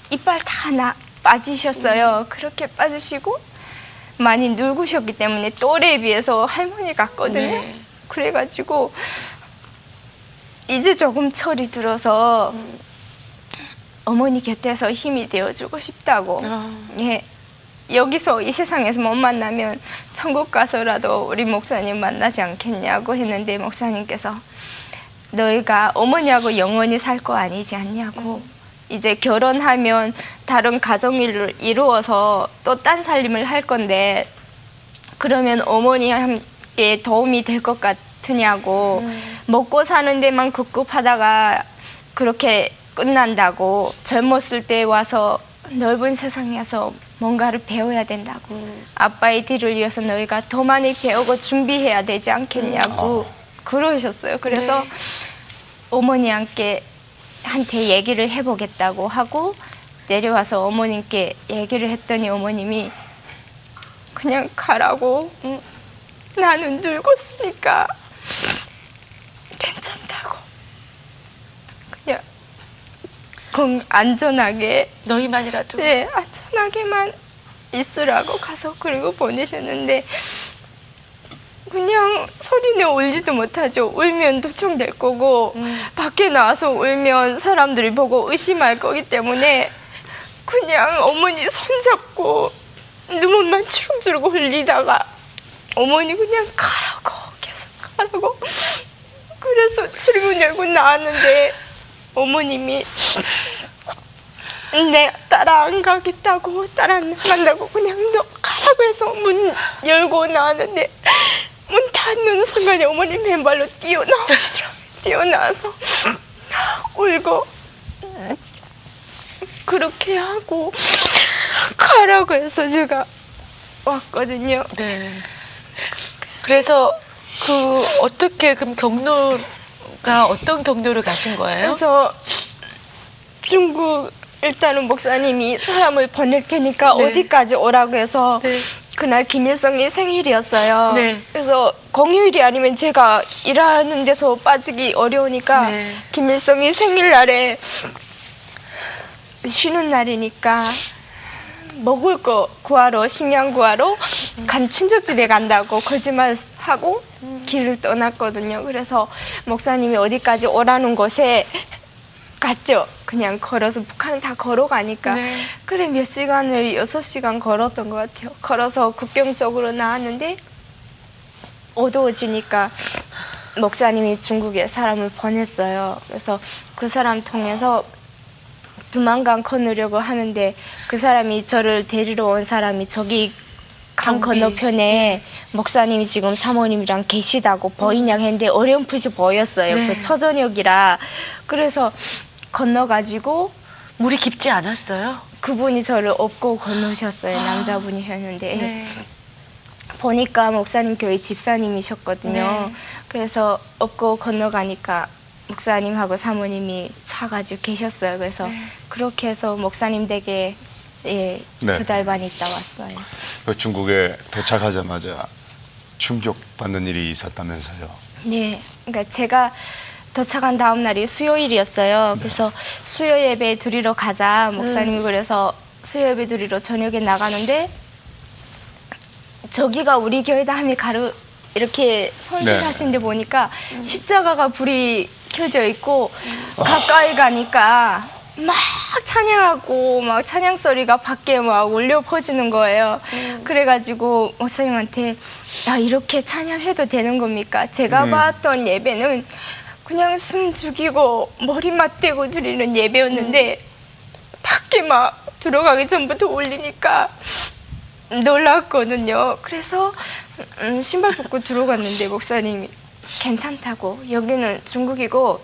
이빨 다 빠지셨어요. 그렇게 빠지시고 많이 늙으셨기 때문에 또래에 비해서 할머니 같거든요. 네. 그래가지고 이제 조금 철이 들어서 어머니 곁에서 힘이 되어주고 싶다고. 예. 여기서 이 세상에서 못 만나면 천국 가서라도 우리 목사님 만나지 않겠냐고 했는데 목사님께서 너희가 어머니하고 영원히 살 거 아니지 않냐고. 이제 결혼하면 다른 가정일을 이루어서 또 딴 살림을 할 건데 그러면 어머니한테 도움이 될 것 같으냐고. 먹고 사는 데만 급급하다가 그렇게 끝난다고. 젊었을 때 와서 넓은 세상에서 뭔가를 배워야 된다고. 아빠의 뒤를 위해서 너희가 더 많이 배우고 준비해야 되지 않겠냐고 그러셨어요. 그래서 네. 어머니한테 얘기를 해보겠다고 하고 내려와서 어머님께 얘기를 했더니 어머님이 그냥 가라고. 나는 늙었으니까 괜찮다고. 그냥 안전하게 너희만이라도. 네, 안전하게만 있으라고 가서 그리고 보내셨는데 그냥 소리는 울지도 못하죠. 울면 도청될 거고 밖에 나와서 울면 사람들이 보고 의심할 거기 때문에 그냥 어머니 손잡고 눈물만 주룩주룩 흘리다가 어머니 그냥 가라고 계속 가라고. 그래서 출문 열고 나왔는데 어머님이 내가 따라 안 가겠다고 따라 안 간다고 그냥 너 가라고 해서 문 열고 나왔는데 문 닫는 순간에 어머니 맨발로 뛰어나오시더라고요. 뛰어나와서 울고 그렇게 하고 가라고 해서 제가 왔거든요. 네. 그래서 어떻게 그럼 경로가 어떤 경로를 가신 거예요? 그래서 중국 일단은 목사님이 사람을 보낼 테니까 네. 어디까지 오라고 해서 네. 그날 김일성이 생일이었어요. 네. 그래서 공휴일이 아니면 제가 일하는 데서 빠지기 어려우니까 네. 김일성이 생일날에 쉬는 날이니까 먹을 거 구하러 식량 구하러 간 친척집에 간다고 거짓말하고 길을 떠났거든요. 그래서 목사님이 어디까지 오라는 곳에 갔죠. 그냥 걸어서 북한을 다 걸어가니까 네. 그래 몇 시간을 6시간 걸었던 것 같아요. 걸어서 국경 쪽으로 나왔는데 어두워지니까 목사님이 중국에 사람을 보냈어요. 그래서 그 사람 통해서 두만강 건너려고 하는데 그 사람이 저를 데리러 온 사람이 저기 강 경비. 건너편에 목사님이 지금 사모님이랑 계시다고 보이냐고 했는데 어렴풋이 보였어요. 네. 그 초저녁이라. 그래서 건너가지고 물이 깊지 않았어요? 그분이 저를 업고 건너셨어요. 남자분이셨는데 네. 보니까 목사님 교회 집사님이셨거든요. 네. 그래서 업고 건너가니까 목사님하고 사모님이 차 가지고 계셨어요. 그래서 그렇게 해서 목사님 댁에 네. 2달 반 있다 왔어요. 그 중국에 도착하자마자 충격받는 일이 있었다면서요. 네, 그러니까 제가 도착한 다음 날이 수요일이었어요. 그래서 수요 예배 드리러 가자. 목사님이 그래서 수요 예배 드리러 저녁에 나가는데 저기가 우리 교회다 하며 이렇게 손질하신 데 보니까 십자가가 불이 켜져 있고 가까이 가니까 막 찬양하고 막 찬양 소리가 밖에 막 울려 퍼지는 거예요. 그래가지고 목사님한테 야 이렇게 찬양해도 되는 겁니까? 제가 봤던 예배는 그냥 숨 죽이고 머리 맞대고 드리는 예배였는데 밖에 막 들어가기 전부터 울리니까 놀랐거든요. 그래서 신발 벗고 들어갔는데 목사님이 괜찮다고, 여기는 중국이고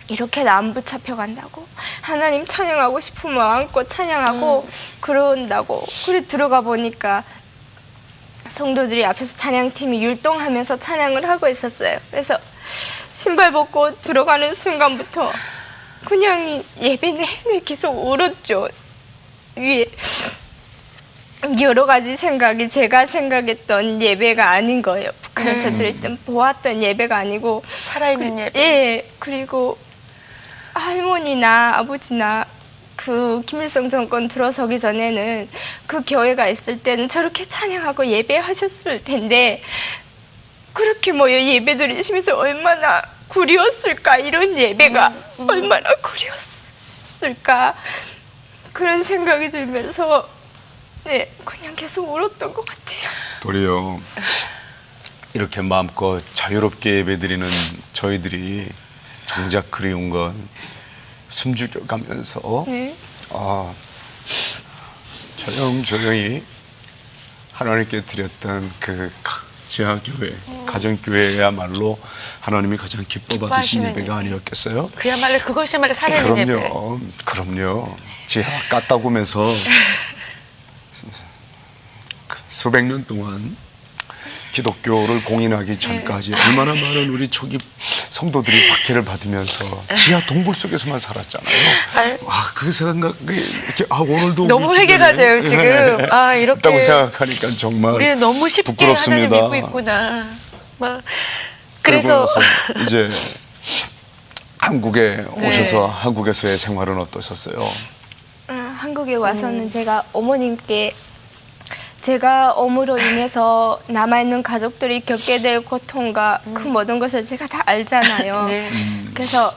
이렇게 안 붙잡혀간다고, 하나님 찬양하고 싶으면 안고 찬양하고 그런다고. 그래 들어가 보니까 성도들이 앞에서 찬양팀이 율동하면서 찬양을 하고 있었어요. 그래서 신발 벗고 들어가는 순간부터 그냥 예배 내내 계속 울었죠. 위에 여러 가지 생각이, 제가 생각했던 예배가 아닌 거예요. 북한에서 들었던, 보았던 예배가 아니고 살아있는 예배. 예. 그리고 할머니나 아버지나 그 김일성 정권 들어서기 전에는 그 교회가 있을 때는 저렇게 찬양하고 예배하셨을 텐데 그렇게 모여 예배 드리시면서 얼마나 그리웠을까, 이런 예배가 얼마나 그리웠을까, 그런 생각이 들면서 네, 그냥 계속 울었던 것 같아요. 도리어 이렇게 마음껏 자유롭게 예배드리는 저희들이 정작 그리운 건 숨죽여가면서 네. 조용조용히 하나님께 드렸던 그 지하교회, 가정교회야말로 하나님이 가장 기뻐 받으신 기뻐하시는 예배가 아니었겠어요? 그야말로 그것이야말로 살아있는 예배. 그럼요. 지하 까따구면서 수백 년 동안 기독교를 공인하기 전까지 얼마나 많은 우리 초기 성도들이 박해를 받으면서 지하 동굴 속에서만 살았잖아요. 그 생각이 이렇게 오늘도 너무 우리 회개가 주변에 돼요 지금. 이렇게 있다고 생각하니까 정말 우리는 너무 쉽게 부끄럽습니다. 하나님 믿고 있구나. 그러고 그래서 나서 이제 한국에 오셔서 한국에서의 생활은 어떠셨어요? 한국에 와서는 제가 어머님께, 제가 어무로 인해서 남아있는 가족들이 겪게 될 고통과 그 모든 것을 제가 다 알잖아요. 네. 그래서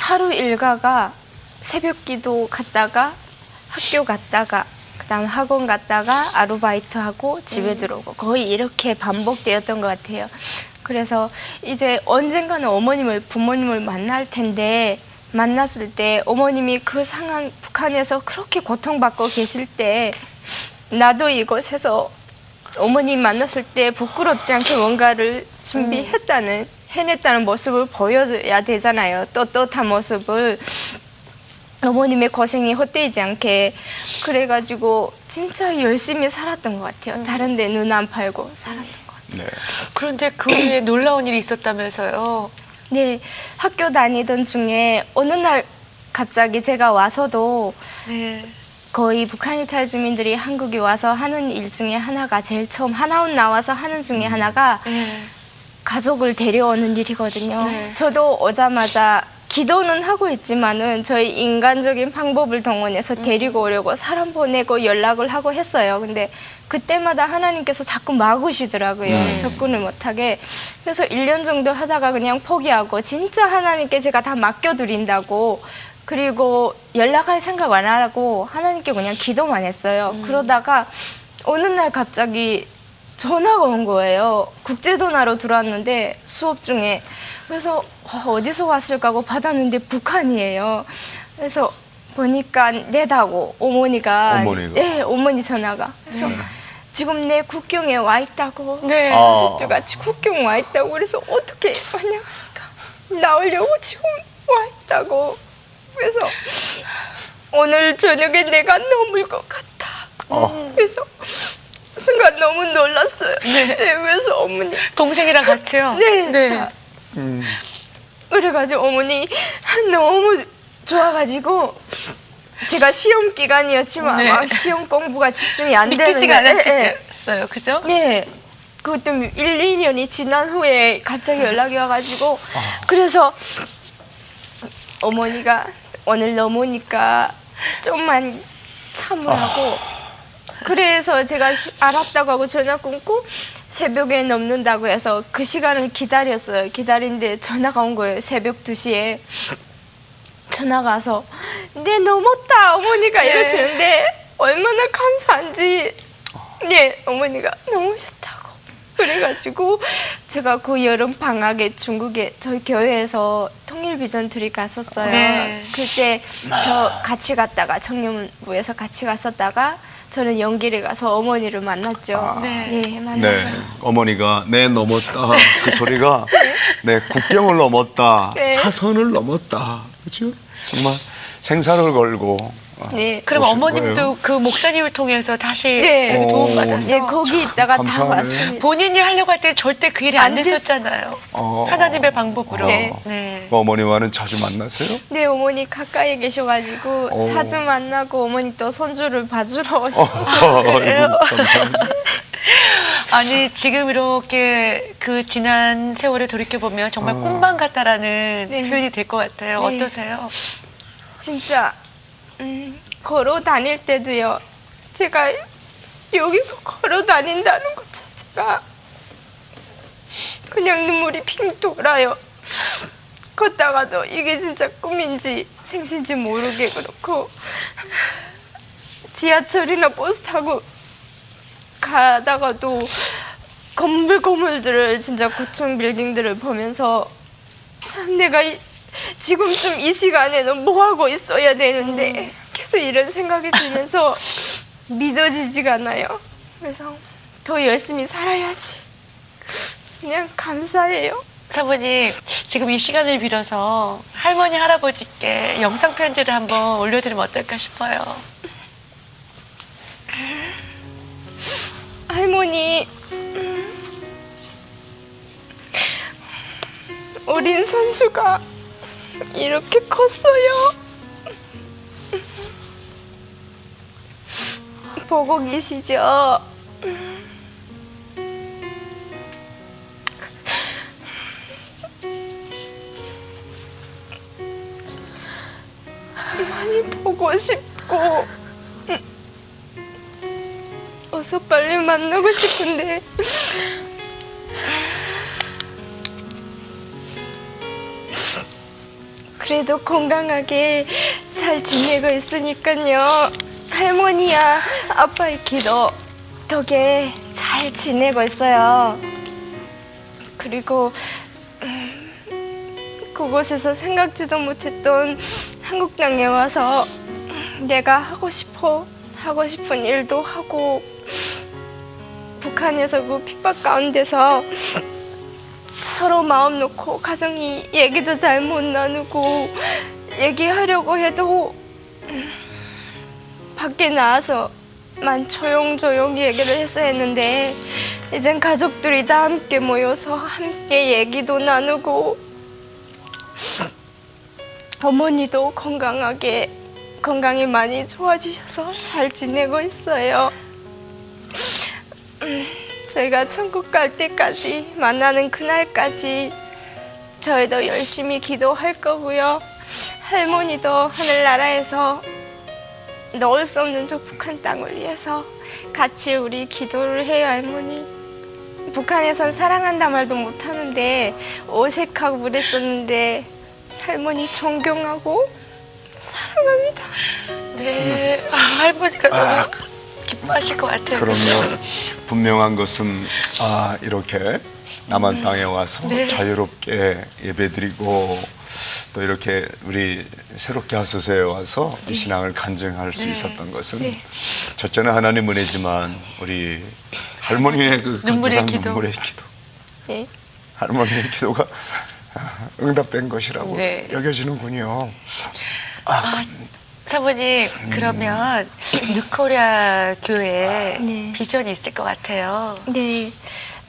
하루 일과가 새벽 기도 갔다가 학교 갔다가 그다음 학원 갔다가 아르바이트 하고 집에 들어오고 거의 이렇게 반복되었던 것 같아요. 그래서 이제 언젠가는 부모님을 만날 텐데, 만났을 때 어머님이 그 상황, 북한에서 그렇게 고통받고 계실 때 나도 이곳에서 어머님 만났을 때 부끄럽지 않게 뭔가를 해냈다는 모습을 보여줘야 되잖아요. 떳떳한 모습을. 어머님의 고생이 헛되지 않게. 그래가지고 진짜 열심히 살았던 것 같아요. 다른 데 눈 안 팔고 살았던 것 같아요. 네. 그런데 그 후에 놀라운 일이 있었다면서요. 네, 학교 다니던 중에 어느 날 갑자기 제가 와서도 네. 거의 북한 이탈 주민들이 한국에 와서 하는 일 중에 하나가, 제일 처음 하나원 나와서 하는 중에 하나가 가족을 데려오는 일이거든요. 네. 저도 오자마자 기도는 하고 있지만은 저희 인간적인 방법을 동원해서 데리고 오려고 사람 보내고 연락을 하고 했어요. 근데 그때마다 하나님께서 자꾸 막으시더라고요. 접근을 못하게. 그래서 1년 정도 하다가 그냥 포기하고 진짜 하나님께 제가 다 맡겨드린다고, 그리고 연락할 생각 안 하고 하나님께 그냥 기도만 했어요. 그러다가 어느 날 갑자기 전화가 온 거예요. 국제 전화로 들어왔는데 수업 중에. 그래서 어디서 왔을까 하고 받았는데 북한이에요. 그래서 보니까 내다고 어머니가. 네, 어머니 전화가. 그래서 지금 내 국경에 와 있다고. 네. 가족들 같이 국경 와 있다고. 그래서 어떻게 하냐 하니까 나오려고 지금 와 있다고. 그래서 오늘 저녁에 내가 넘을 것 같다. 그래서 순간 너무 놀랐어요. 네. 그래서 어머니. 동생이랑 같이요? 네. 다. 그래가지고 어머니 너무 좋아가지고, 제가 시험 기간이었지만 막 시험 공부가 집중이 안 되는. 믿기지가 않았어요. 그죠? 네. 그것도 1, 2년이 지난 후에 갑자기 연락이 와가지고, 그래서 어머니가 오늘 넘으니까 좀만 참으라고. 그래서 제가 알았다고 하고 전화 끊고 새벽에 넘는다고 해서 그 시간을 기다렸어요. 기다리는데 전화가 온 거예요. 새벽 2시에. 전화가 와서 네 넘었다 어머니가 이러시는데 얼마나 감사한지. 네, 어머니가 넘으셨다고. 그래가지고 제가 그 여름 방학에 중국에 저희 교회에서 통일비전들이 갔었어요. 네. 그때 저 같이 갔다가 청년부에서 같이 갔었다가 저는 연길에 가서 어머니를 만났죠. 네. 네, 만나서. 네, 어머니가 내 넘었다 그 소리가 네 국경을 넘었다 네. 사선을 넘었다 그렇죠? 정말 생사를 걸고 네. 그럼 오신 어머님도 거예요? 그 목사님을 통해서 다시 네. 그 도움받아서 네, 거기 있다가 다 감사하네. 왔습니다. 본인이 하려고 할 때 절대 그 일이 안 안 됐었잖아요. 어. 하나님의 방법으로. 네. 네. 어머니와는 자주 만나세요? 네, 어머니 가까이 계셔가지고 오. 자주 만나고 어머니 또 손주를 봐주러 오시고. 그래요? 아이고, 감사합니다. 아니 지금 이렇게 그 지난 세월에 돌이켜 보면 정말 꿈만 같다라는 네. 표현이 될 것 같아요. 네. 어떠세요? 진짜 걸어 다닐 때도요. 제가 여기서 걸어 다닌다는 것 자체가 그냥 눈물이 핑 돌아요. 걷다가도 이게 진짜 꿈인지 생신지 모르게 그렇고 지하철이나 버스 타고 가다가도 건물들을 진짜 고층 빌딩들을 보면서 참 내가 지금쯤 이 시간에는 뭐 하고 있어야 되는데 계속 이런 생각이 들면서 믿어지지가 않아요. 그래서 더 열심히 살아야지. 그냥 감사해요. 사모님 지금 이 시간을 빌어서 할머니 할아버지께 영상 편지를 한번 올려드리면 어떨까 싶어요. 할머니, 어린 손주가 이렇게 컸어요. 보고 계시죠? 많이 보고 싶고 어서 빨리 만나고 싶은데 그래도 건강하게 잘 지내고 있으니까요. 할머니야 아빠의 기도 덕에 잘 지내고 있어요. 그리고 그곳에서 생각지도 못했던 한국 땅에 와서 내가 하고 싶은 일도 하고 북한에서 그 핍박 가운데서 서로 마음 놓고 가정이 얘기도 잘 못 나누고 얘기하려고 해도 밖에 나와서만 조용조용 얘기를 했어야 했는데 이젠 가족들이 다 함께 모여서 함께 얘기도 나누고 어머니도 건강이 많이 좋아지셔서 잘 지내고 있어요. 저희가 천국 갈 때까지 만나는 그날까지 저희도 열심히 기도할 거고요. 할머니도 하늘나라에서 넣을 수 없는 저 북한 땅을 위해서 같이 우리 기도를 해요. 할머니. 북한에선 사랑한다 말도 못하는데 어색하고 그랬었는데 할머니 존경하고 사랑합니다. 네, 할머니가 너무 기뻐하실 것 같아요. 그럼요. 분명한 것은 이렇게 남한 땅에 와서 네. 자유롭게 예배드리고 또 이렇게 우리 새롭게 하소서에 와서 이 신앙을 간증할 수 네. 있었던 것은 네. 첫째는 하나님 은혜지만 우리 할머니의 그 눈물의 간절한 기도. 눈물의 기도, 네. 할머니의 기도가 응답된 것이라고 네. 여겨지는군요. 사모님 그러면 뉴코리아 교회에 네. 비전이 있을 것 같아요. 네,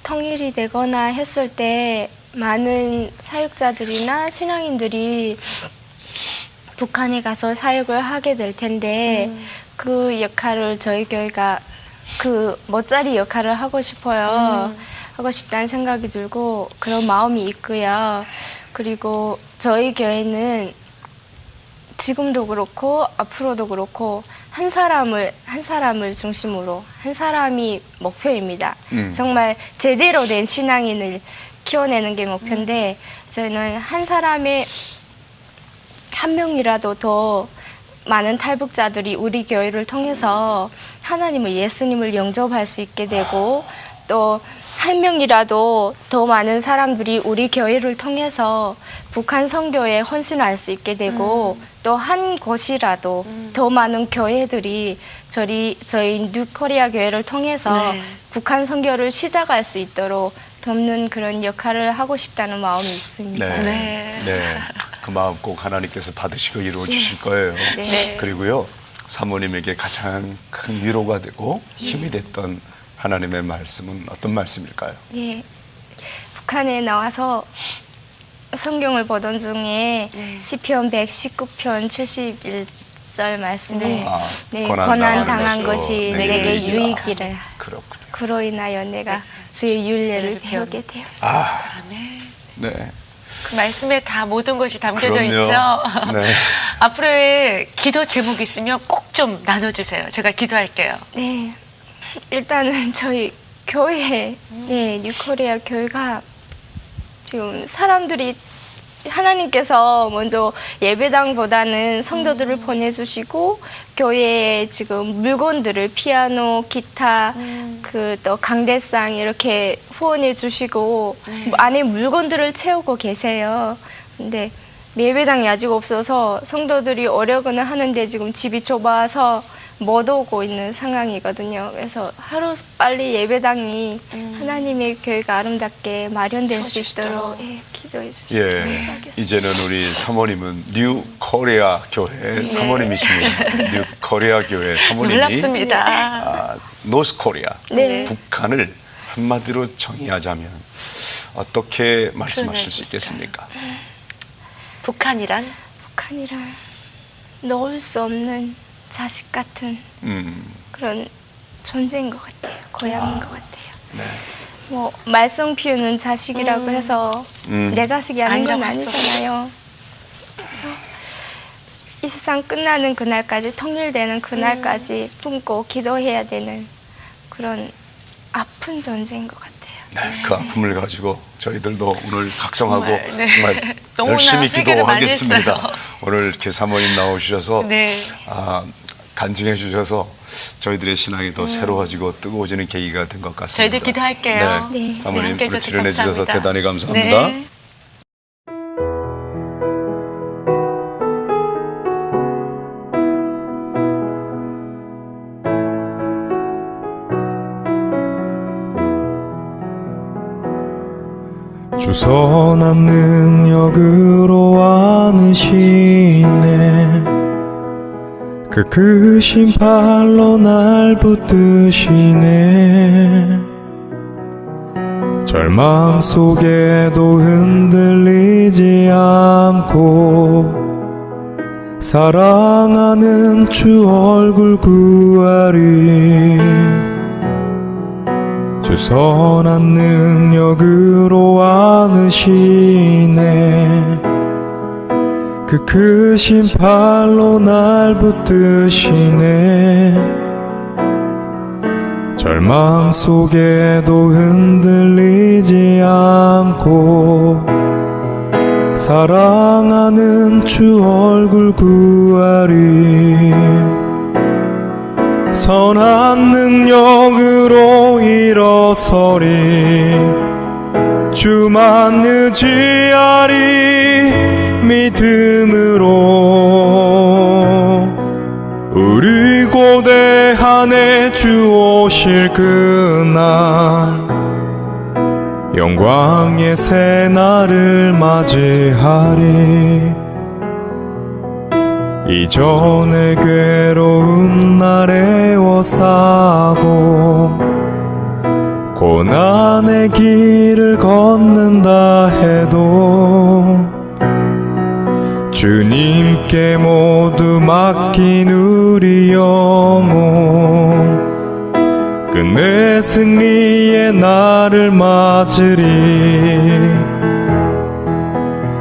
통일이 되거나 했을 때 많은 사역자들이나 신앙인들이 북한에 가서 사역을 하게 될 텐데 그 역할을 저희 교회가 그 멋자리 역할을 하고 싶어요. 하고 싶다는 생각이 들고 그런 마음이 있고요. 그리고 저희 교회는 지금도 그렇고 앞으로도 그렇고 한 사람을 중심으로 한 사람이 목표입니다. 정말 제대로 된 신앙인을 키워내는 게 목표인데 저희는 한 사람의 한 명이라도 더 많은 탈북자들이 우리 교회를 통해서 하나님을 예수님을 영접할 수 있게 되고 또 한 명이라도 더 많은 사람들이 우리 교회를 통해서 북한 선교에 헌신할 수 있게 되고 또 한 곳이라도 더 많은 교회들이 저희 뉴코리아 교회를 통해서 네. 북한 선교를 시작할 수 있도록 돕는 그런 역할을 하고 싶다는 마음이 있습니다. 네. 그 마음 꼭 하나님께서 받으시고 이루어 주실 거예요. 네. 그리고요, 사모님에게 가장 큰 위로가 되고 힘이 됐던 하나님의 말씀은 어떤 말씀일까요? 예, 북한에 나와서 성경을 보던 중에 네. 시편 119편 71절 말씀에 네. 고난 당한 것이 내게 유익이라. 유익이라. 그렇군요. 그로 인하여 내가 주의 윤례를 배우게 되었다. 아멘. 네. 그 말씀에 다 모든 것이 담겨져 그럼요. 있죠. 네. 앞으로의 기도 제목 있으면 꼭 좀 나눠주세요. 제가 기도할게요. 네, 일단은 저희 교회, 뉴코리아 교회가 지금 사람들이 하나님께서 먼저 예배당보다는 성도들을 보내주시고 교회에 지금 물건들을 피아노, 기타, 그 또 강대상 이렇게 후원해 주시고 안에 물건들을 채우고 계세요. 근데 예배당이 아직 없어서 성도들이 오려고는 하는데 지금 집이 좁아서 못 오고 있는 상황이거든요. 그래서 하루 빨리 예배당이 하나님의 교회가 아름답게 마련될 수 있도록 기도해 주시기 예, 위해서 하겠습니다. 이제는 우리 사모님은 뉴 코리아 교회 사모님이십니다. 뉴 코리아 교회 사모님이 놀랍습니다. 노스 코리아, 네. 북한을 한마디로 정의하자면 어떻게 말씀하실 수 표현할 수 있겠습니까? 북한이란 북한이란 놓을 수 없는 자식 같은 그런 존재인 것 같아요. 고향인 것 같아요. 네. 뭐 말썽 피우는 자식이라고 해서 내 자식이 아닌 건 아니라고 할 수 아니잖아요. 그래서 이 세상 끝나는 그날까지 통일되는 그날까지 품고 기도해야 되는 그런 아픈 존재인 것 같아요. 네, 그 아픔을 가지고 저희들도 오늘 각성하고 정말, 네. 정말 너무나 열심히 회개를 많이 기도하겠습니다. 했어요. 오늘 이렇게 사모님 나오셔서 네. 간증해 주셔서 저희들의 신앙이 더 새로워지고 뜨거워지는 계기가 된 것 같습니다. 저희들 기도할게요. 네, 네. 사모님 함께 우리 해주셔서 출연해 주셔서 감사합니다. 대단히 감사합니다. 네. 주선한 능력으로 안으시네 그 크신 팔로 날 붙드시네 절망 속에도 흔들리지 않고 사랑하는 주 얼굴 구하리 주 선한 능력으로 안으시네 그 크신 팔로 날 붙드시네 절망 속에도 흔들리지 않고 사랑하는 주 얼굴 구하리 선한 능력으로 일어서리 주만 의지하리 믿음으로 우리 고대한에 주 오실 그날 영광의 새날을 맞이하리 이전의 괴로운 날에 애워싸고 고난의 길을 걷는다 해도 주님께 모두 맡긴 우리 영혼 끝내 승리의 날을 맞으리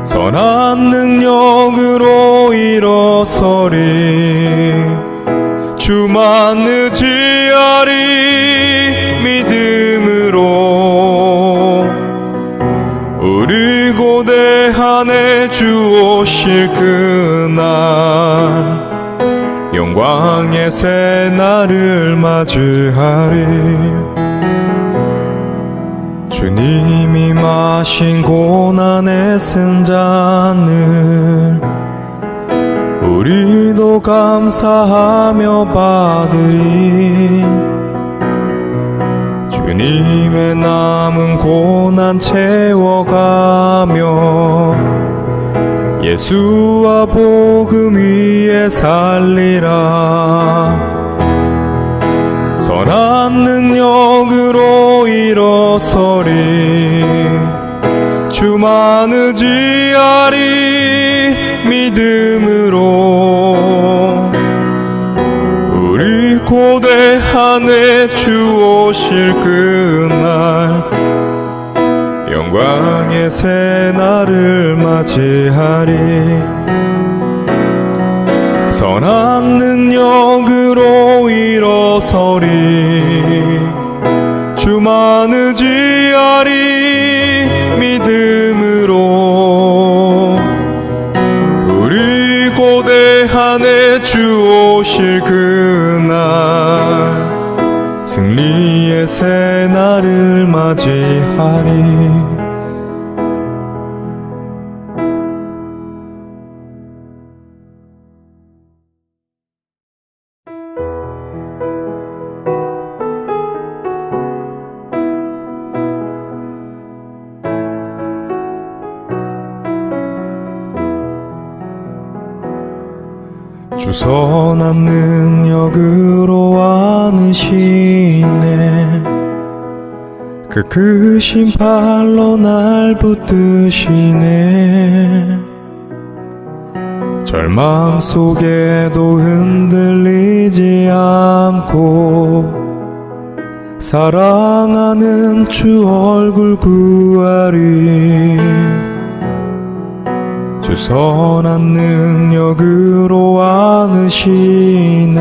선한 능력으로 일어서리 주만 의지하리 믿음으로 우리 고대한에 주 오실 그날 영광의 새날을 맞이하리 주님이 마신 고난의 승잔을 우리도 감사하며 받으리. 주님의 남은 고난 채워가며 예수와 복음 위에 살리라. 선한 능력으로 일어서리. 주만 의지하리. 믿음으로 우리 고대한에 주 오실 그날 영광의 새날을 맞이하리. 선한 능력으로 일어서리. 주만 의지하리. 믿음으로 우리 고대한에 주 오실 그날 승리의 새날을 맞이하리. 주 선한 능력으로 안으시네. 그 크신 팔로 날 붙드시네. 절망 속에도 흔들리지 않고 사랑하는 주 얼굴 구하리. 주 선한 능력으로 안으시네.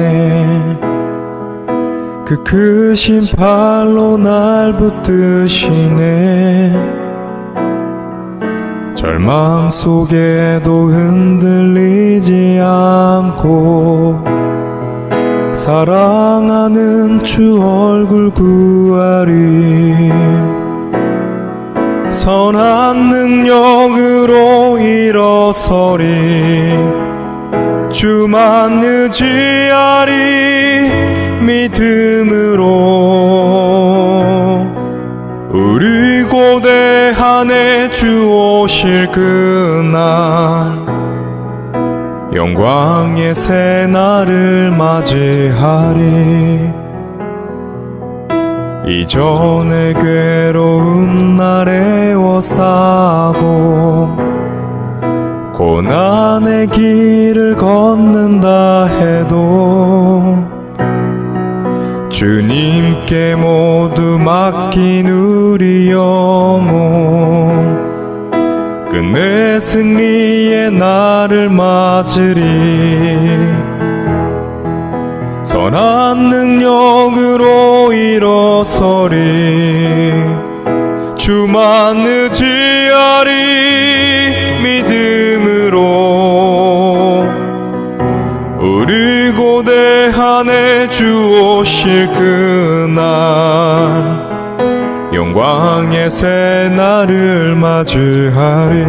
그 크신 팔로 날 붙드시네. 절망 속에도 흔들리지 않고 사랑하는 주 얼굴 구하리. 선한 능력으로 일어서리. 주만 의지하리. 믿음으로 우리 고대한에 주 오실 그날 영광의 새날을 맞이하리. 이전의 괴로운 날에 애워싸고 고난의 길을 걷는다 해도 주님께 모두 맡긴 우리 영혼 끝내 승리의 날을 맞으리. 선한 능력으로 일어서리. 주만 의지하리. 믿음으로 우리 고대한에 주 오실 그날 영광의 새날을 맞이하리.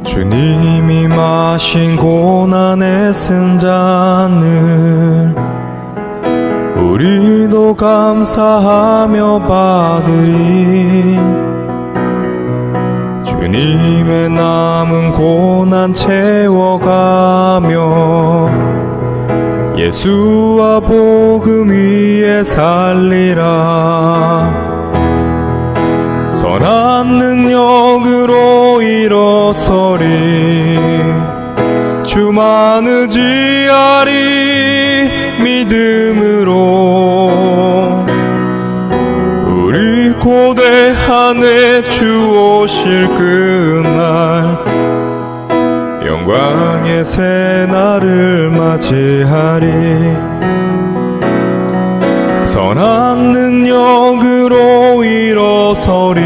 주님이 마신 고난의 승잔을 우리도 감사하며 받으리. 주님의 남은 고난 채워가며 예수와 복음 위에 살리라. 선한 능력으로 일어서리. 주만 의지하리. 믿음으로 우리 고대한에 주 오실 그날 영광의 새날을 맞이하리. 선한 능력으로 일어서리.